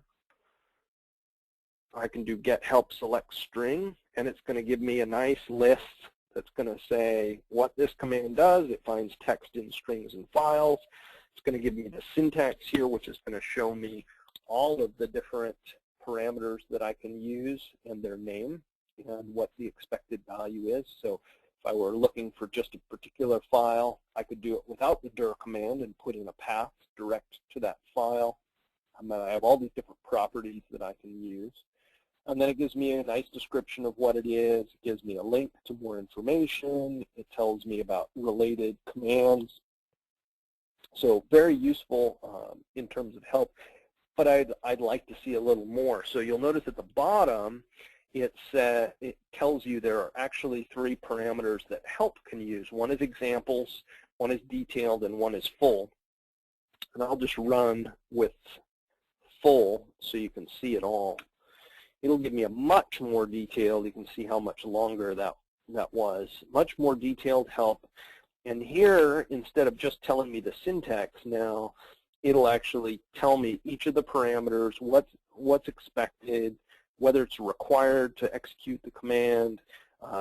I can do get help select string, and it's going to give me a nice list that's going to say what this command does. It finds text in strings and files. It's going to give me the syntax here, which is going to show me all of the different parameters that I can use and their name and what the expected value is. So if I were looking for just a particular file, I could do it without the dir command and put in a path direct to that file. I have all these different properties that I can use. And then it gives me a nice description of what it is. It gives me a link to more information. It tells me about related commands. So very useful in terms of help. But I'd like to see a little more. So you'll notice at the bottom, it tells you there are actually 3 parameters that help can use. One is examples, one is detailed, and one is full. And I'll just run with full so you can see it all. It'll give me a much more detailed, you can see how much longer that was, much more detailed help. And here, instead of just telling me the syntax now, it'll actually tell me each of the parameters, what's expected, whether it's required to execute the command,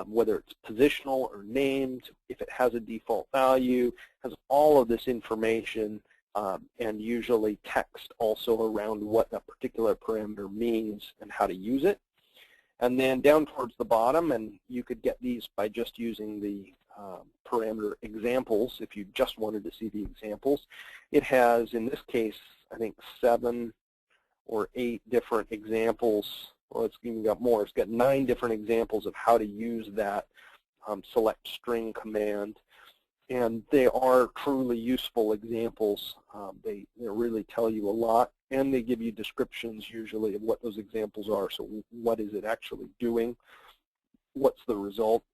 whether it's positional or named, if it has a default value, has all of this information, and usually text also around what that particular parameter means and how to use it. And then down towards the bottom, and you could get these by just using the parameter examples if you just wanted to see the examples. It has, in this case, I think 7 or 8 different examples. Well, it's even got more. It's got 9 different examples of how to use that select string command. And they are truly useful examples. They really tell you a lot, and they give you descriptions usually of what those examples are. So what is it actually doing? What's the result?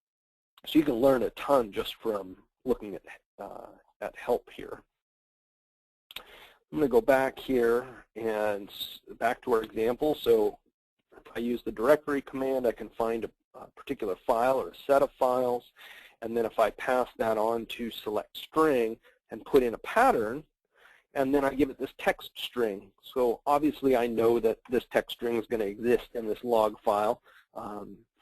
So you can learn a ton just from looking at help here. I'm going to go back here and back to our example. So if I use the directory command, I can find a particular file or a set of files. And then if I pass that on to select string and put in a pattern, and then I give it this text string. So obviously I know that this text string is going to exist in this log file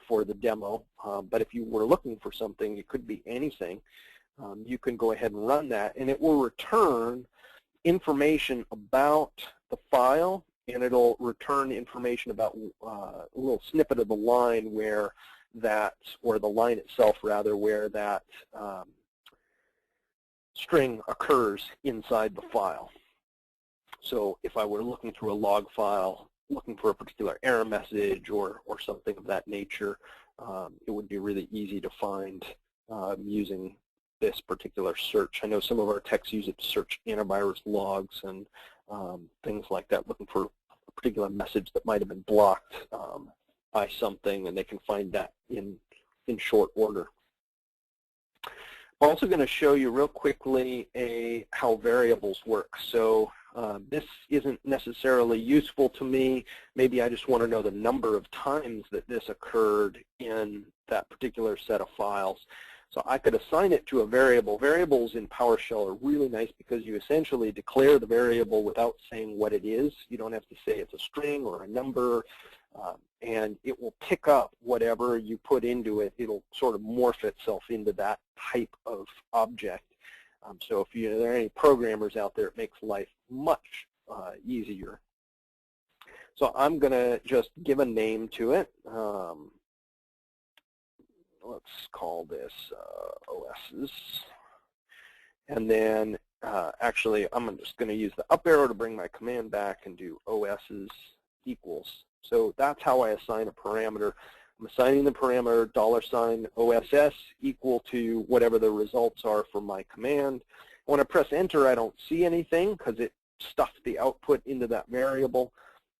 for the demo. But if you were looking for something, it could be anything. You can go ahead and run that, and it will return information about the file, and it'll return information about a little snippet of the line where that, or the line itself rather, where that string occurs inside the file. So if I were looking through a log file, looking for a particular error message or something of that nature, it would be really easy to find using this particular search. I know some of our techs use it to search antivirus logs and things like that, looking for a particular message that might have been blocked by something, and they can find that in short order. I'm also going to show you real quickly how variables work. So this isn't necessarily useful to me. Maybe I just want to know the number of times that this occurred in that particular set of files. So I could assign it to a variable. Variables in PowerShell are really nice because you essentially declare the variable without saying what it is. You don't have to say it's a string or a number, and it will pick up whatever you put into it. It'll sort of morph itself into that type of object. So if there are any programmers out there, it makes life much easier. So I'm going to just give a name to it. Let's call this OS's. And then actually, I'm just going to use the up arrow to bring my command back and do OS's equals. So that's how I assign a parameter. I'm assigning the parameter $OSS equal to whatever the results are for my command. When I press enter, I don't see anything because it stuffed the output into that variable.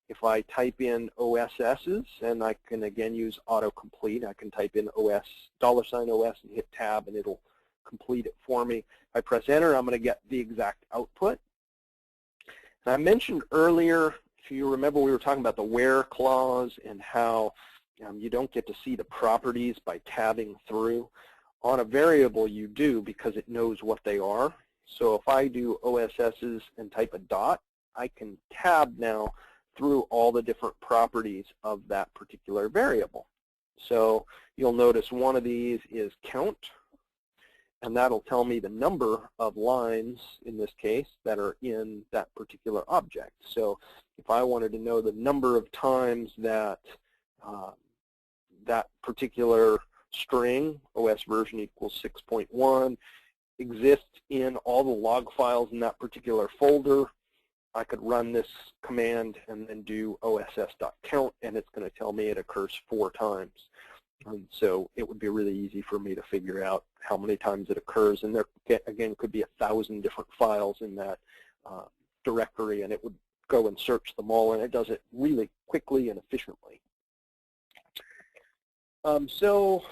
If I type in OSS's, and I can again use autocomplete, I can type in $OS and hit tab, and it'll complete it for me. If I press enter, I'm going to get the exact output. And I mentioned earlier, if you remember, we were talking about the where clause and how you don't get to see the properties by tabbing through. On a variable, you do because it knows what they are. So if I do OSS's and type a dot, I can tab now through all the different properties of that particular variable. So you'll notice one of these is count, and that'll tell me the number of lines, in this case, that are in that particular object. So if I wanted to know the number of times that that particular string, OS version equals 6.1, exists in all the log files in that particular folder, I could run this command and then do oss.count, and it's going to tell me it occurs 4 times. So it would be really easy for me to figure out how many times it occurs. And there, again, could be 1,000 different files in that directory, and it would go and search them all, and it does it really quickly and efficiently. So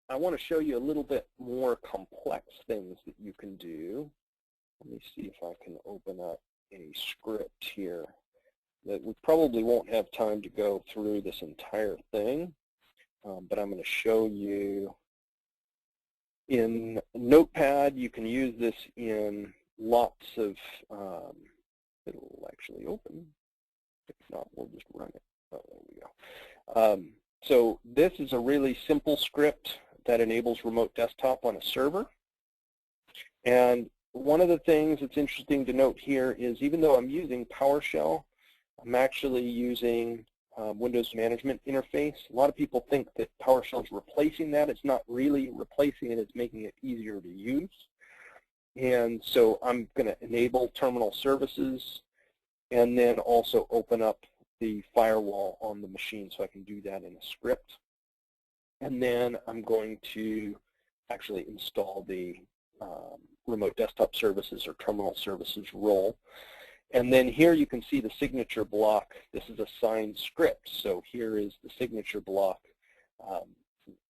I want to show you a little bit more complex things that you can do. Let me see if I can open up a script here. That we probably won't have time to go through this entire thing, but I'm going to show you in Notepad. You can use this in lots of, it'll actually open. If not, we'll just run it. Oh, there we go. So this is a really simple script that enables remote desktop on a server. And one of the things that's interesting to note here is even though I'm using PowerShell, I'm actually using Windows Management Interface. A lot of people think that PowerShell is replacing that. It's not really replacing it. It's making it easier to use. And so I'm going to enable terminal services and then also open up the firewall on the machine so I can do that in a script. And then I'm going to actually install the remote desktop services or terminal services role. And then here you can see the signature block. This is a signed script. So here is the signature block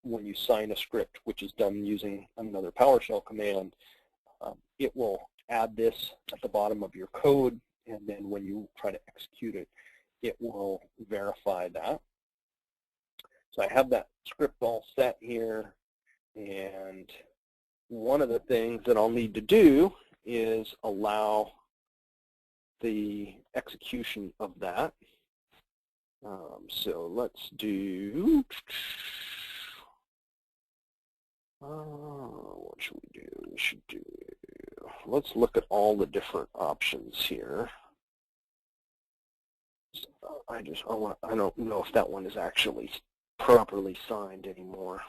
when you sign a script, which is done using another PowerShell command. It will add this at the bottom of your code, and then when you try to execute it, it will verify that. So I have that script all set here, and one of the things that I'll need to do is allow the execution of that. So let's do, what should we do? We should do, let's look at all the different options here. I don't know if that one is actually properly signed anymore.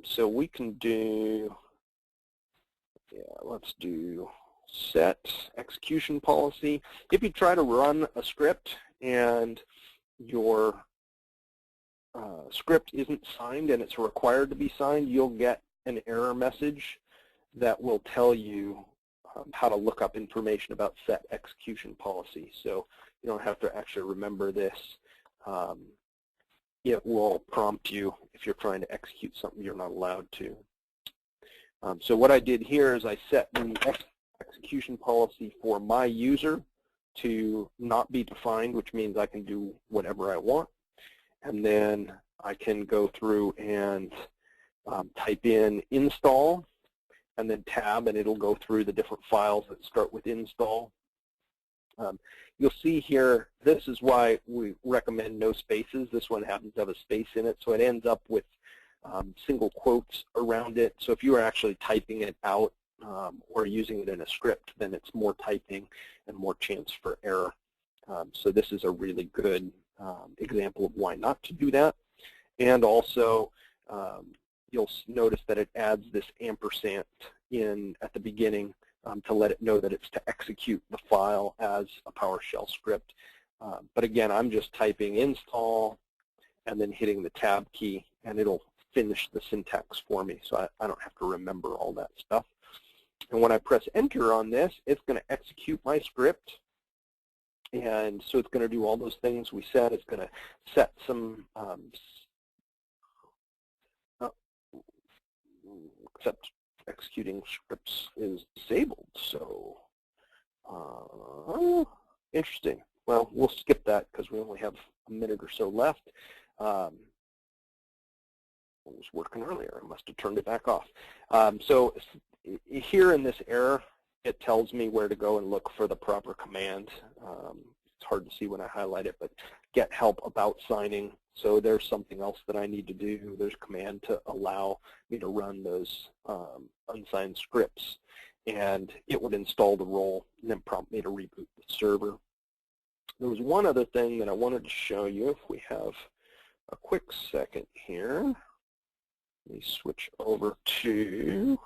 So we can do, let's do set execution policy. If you try to run a script and your script isn't signed and it's required to be signed, you'll get an error message that will tell you how to look up information about set execution policy. So you don't have to actually remember this. It will prompt you if you're trying to execute something you're not allowed to. So what I did here is I set the execution policy for my user to not be defined, which means I can do whatever I want. And then I can go through and type in install and then tab, and it'll go through the different files that start with install. You'll see here, this is why we recommend no spaces. This one happens to have a space in it, so it ends up with single quotes around it. So if you are actually typing it out or using it in a script, then it's more typing and more chance for error. So this is a really good example of why not to do that. And also, you'll notice that it adds this ampersand in at the beginning to let it know that it's to execute the file as a PowerShell script. But again, I'm just typing install and then hitting the tab key, and it'll finish the syntax for me, so I don't have to remember all that stuff. And when I press enter on this, it's going to execute my script. And so it's going to do all those things we said. It's going to set some, except executing scripts is disabled. So interesting. Well, we'll skip that because we only have a minute or so left. It was working earlier. I must have turned it back off. So here in this error, it tells me where to go and look for the proper command. It's hard to see when I highlight it, but get help about signing. So there's something else that I need to do. There's a command to allow me to run those unsigned scripts. And it would install the role and then prompt me to reboot the server. There was one other thing that I wanted to show you if we have a quick second here. Let me switch over to,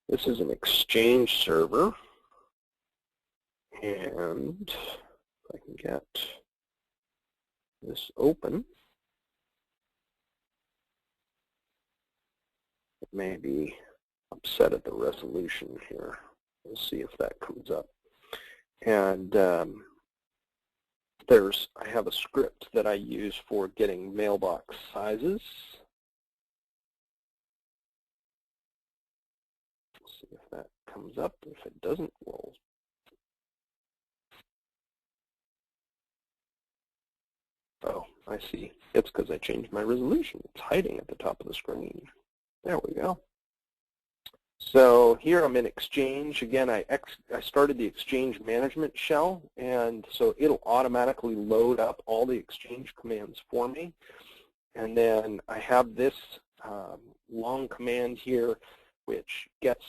this is an Exchange server. And if I can get this open, it may be upset at the resolution here. We'll see if that comes up. And I have a script that I use for getting mailbox sizes. Let's see if that comes up. If it doesn't, we'll oh, I see. It's because I changed my resolution. It's hiding at the top of the screen. There we go. So here I'm in Exchange. Again, I started the Exchange management shell, and so it'll automatically load up all the Exchange commands for me. And then I have this long command here, which gets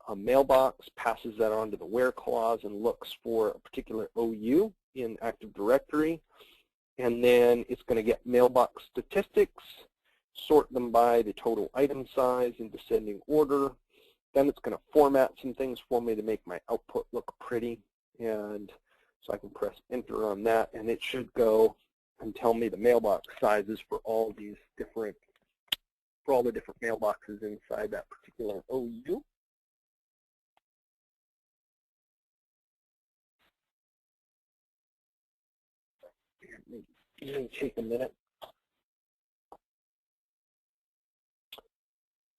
a mailbox, passes that on to the where clause, and looks for a particular OU in Active Directory. And then it's going to get mailbox statistics, sort them by the total item size in descending order. Then it's going to format some things for me to make my output look pretty. And so I can press enter on that, and it should go and tell me the mailbox sizes for all these different, for all the different mailboxes inside that particular OU. It may take a minute.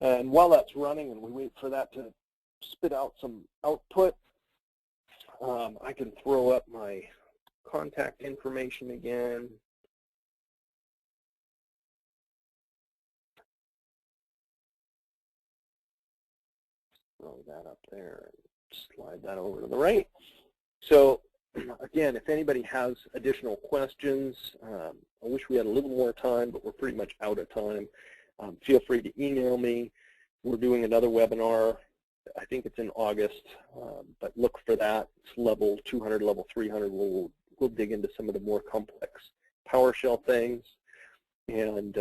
And while that's running and we wait for that to spit out some output, I can throw up my contact information again. Throw that up there and slide that over to the right. So again, if anybody has additional questions, I wish we had a little more time, but we're pretty much out of time. Feel free to email me. We're doing another webinar. I think it's in August, but look for that. It's level 200, level 300. We'll dig into some of the more complex PowerShell things. And,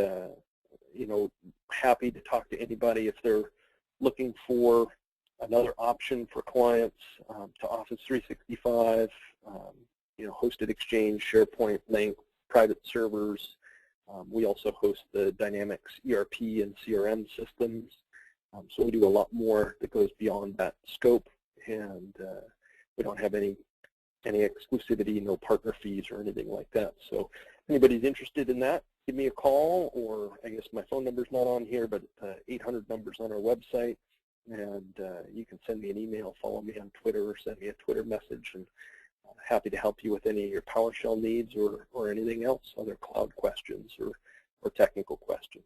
you know, happy to talk to anybody if they're looking for another option for clients to Office 365, you know, hosted Exchange, SharePoint, Link, private servers. We also host the Dynamics ERP and CRM systems. So we do a lot more that goes beyond that scope, and we don't have any exclusivity, no partner fees or anything like that. So if anybody's interested in that, give me a call, or I guess my phone number's not on here, but 800 numbers on our website, and you can send me an email, follow me on Twitter, or send me a Twitter message, and happy to help you with any of your PowerShell needs or anything else, other cloud questions or technical questions.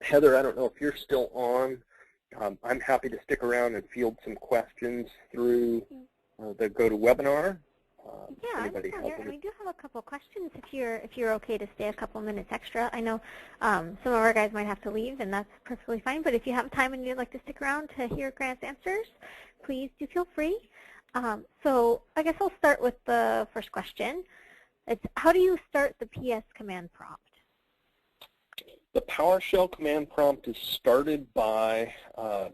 Heather, I don't know if you're still on. I'm happy to stick around and field some questions through the GoToWebinar.
Yeah, I'm still here, and we do have a couple questions if you're okay to stay a couple minutes extra. I know some of our guys might have to leave, and that's perfectly fine, but if you have time and you'd like to stick around to hear Grant's answers, please do feel free. So I guess I'll start with the first question. It's how do you start the PS command prompt?
The PowerShell command prompt is started by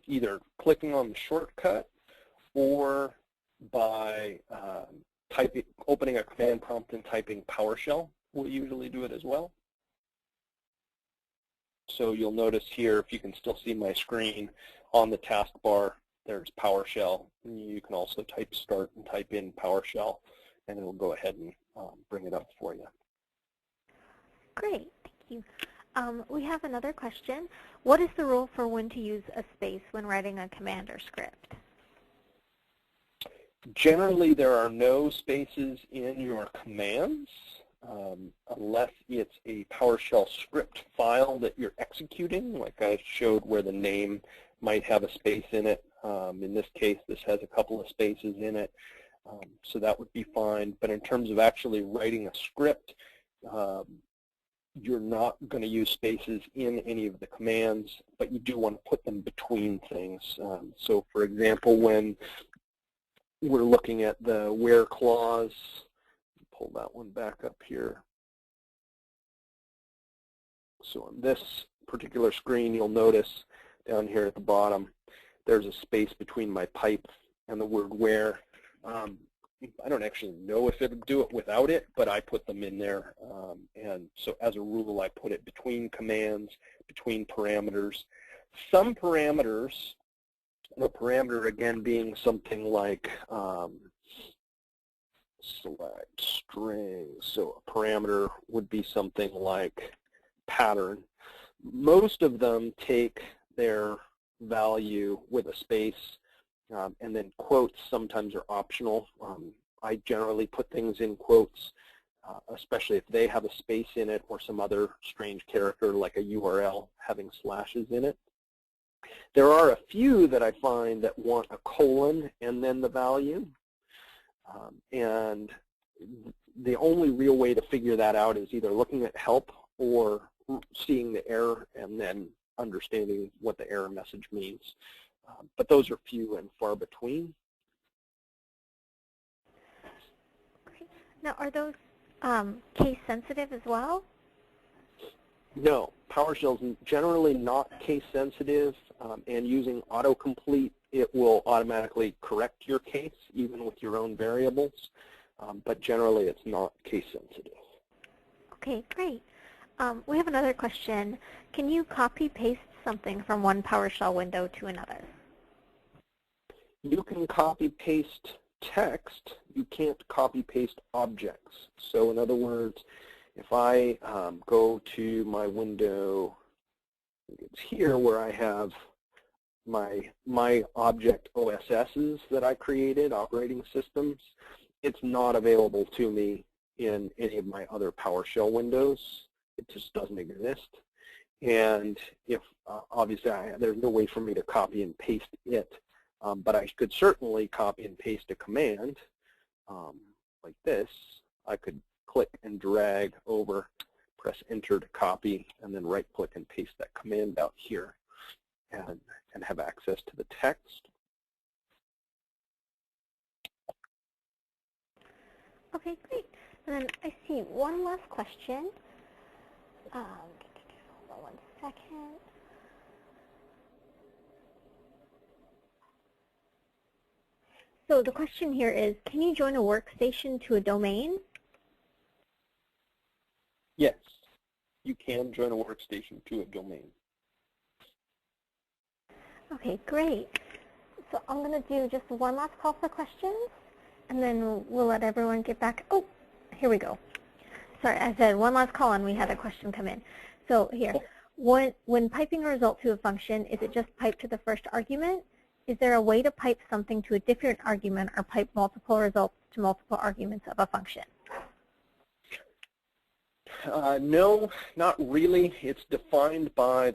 either clicking on the shortcut or by opening a command prompt and typing PowerShell. We'll usually do it as well. So you'll notice here, if you can still see my screen, on the taskbar, there's PowerShell. You can also type start and type in PowerShell, and it'll go ahead and bring it up for you.
Great, thank you. We have another question. What is the rule for when to use a space when writing a command or script?
Generally, there are no spaces in your commands unless it's a PowerShell script file that you're executing, like I showed where the name might have a space in it. In this case, this has a couple of spaces in it, so that would be fine. But in terms of actually writing a script, you're not going to use spaces in any of the commands, but you do want to put them between things. So for example, when we're looking at the where clause, pull that one back up here. So on this particular screen, you'll notice down here at the bottom, there's a space between my pipe and the word where. I don't actually know if it would do it without it, but I put them in there. And so as a rule, I put it between commands, between parameters. Some parameters, the parameter again being something like select string. So a parameter would be something like pattern. Most of them take their value with a space. And then quotes sometimes are optional. I generally put things in quotes, especially if they have a space in it or some other strange character like a URL having slashes in it. There are a few that I find that want a colon and then the value. And the only real way to figure that out is either looking at help or seeing the error and then understanding what the error message means. But those are few and far between.
Great. Now, are those case sensitive as well?
No, PowerShell is generally not case sensitive, and using autocomplete, it will automatically correct your case, even with your own variables, but generally it's not case sensitive.
Okay, great. We have another question. Can you copy-paste something from one PowerShell window to another?
You can copy-paste text. You can't copy-paste objects. So in other words, if I go to my window, it's here where I have my object OSSs that I created, operating systems. It's not available to me in any of my other PowerShell windows. It just doesn't exist. And if obviously there's no way for me to copy and paste it, but I could certainly copy and paste a command like this. I could click and drag over, press enter to copy, and then right click and paste that command out here and have access to the text.
Okay, great. And then I see one last question. Hold on one second. So the question here is, can you join a workstation to a domain?
Yes, you can join a workstation to a domain.
Okay, great. So I'm going to do just one last call for questions, and then we'll let everyone get back. Oh, here we go. Sorry, I said one last call, and we had a question come in. So here, when piping a result to a function, is it just piped to the first argument? Is there a way to pipe something to a different argument or pipe multiple results to multiple arguments of a function?
No, not really. It's defined by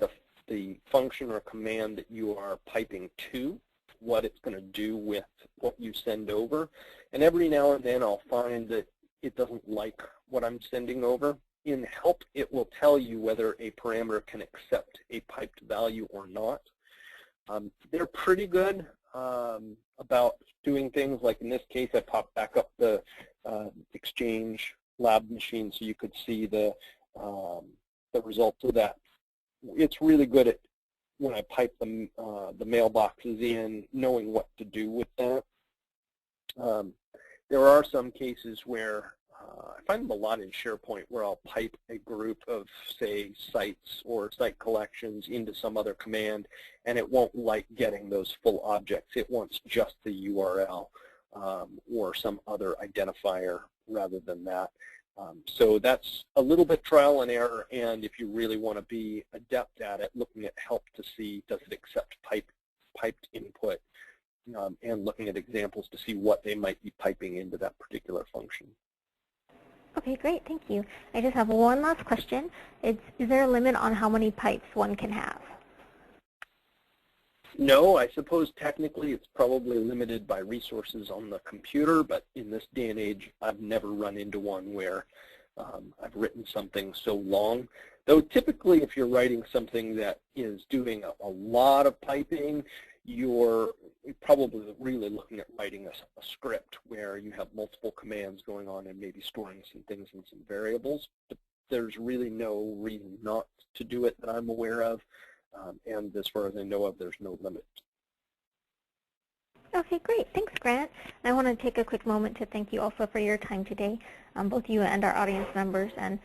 the function or command that you are piping to, what it's going to do with what you send over. And every now and then I'll find that it doesn't like what I'm sending over. In help, it will tell you whether a parameter can accept a piped value or not. They're pretty good about doing things like in this case, I popped back up the exchange lab machine so you could see the results of that. It's really good at when I pipe the mailboxes in, knowing what to do with that. There are some cases where I find them a lot in SharePoint where I'll pipe a group of, say, sites or site collections into some other command, and it won't like getting those full objects. It wants just the URL or some other identifier rather than that. So that's a little bit trial and error, and if you really want to be adept at it, looking at help to see does it accept piped input, and looking at examples to see what they might be piping into that particular function.
Okay, great, thank you. I just have one last question. Is there a limit on how many pipes one can have?
No, I suppose technically it's probably limited by resources on the computer, but in this day and age, I've never run into one where I've written something so long. Though typically if you're writing something that is doing a lot of piping, you're probably really looking at writing a script where you have multiple commands going on and maybe storing some things in some variables. But there's really no reason not to do it that I'm aware of. And as far as I know of, there's no limit.
Okay, great. Thanks, Grant. I want to take a quick moment to thank you also for your time today, both you and our audience members. And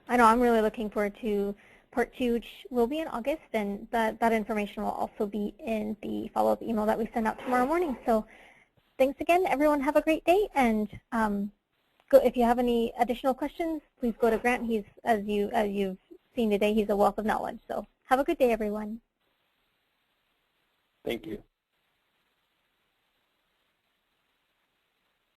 I know I'm really looking forward to Part 2, which will be in August, and that information will also be in the follow-up email that we send out tomorrow morning. So thanks again. Everyone have a great day. And if you have any additional questions, please go to Grant. He's, as you've seen today, he's a wealth of knowledge. So have a good day, everyone.
Thank you.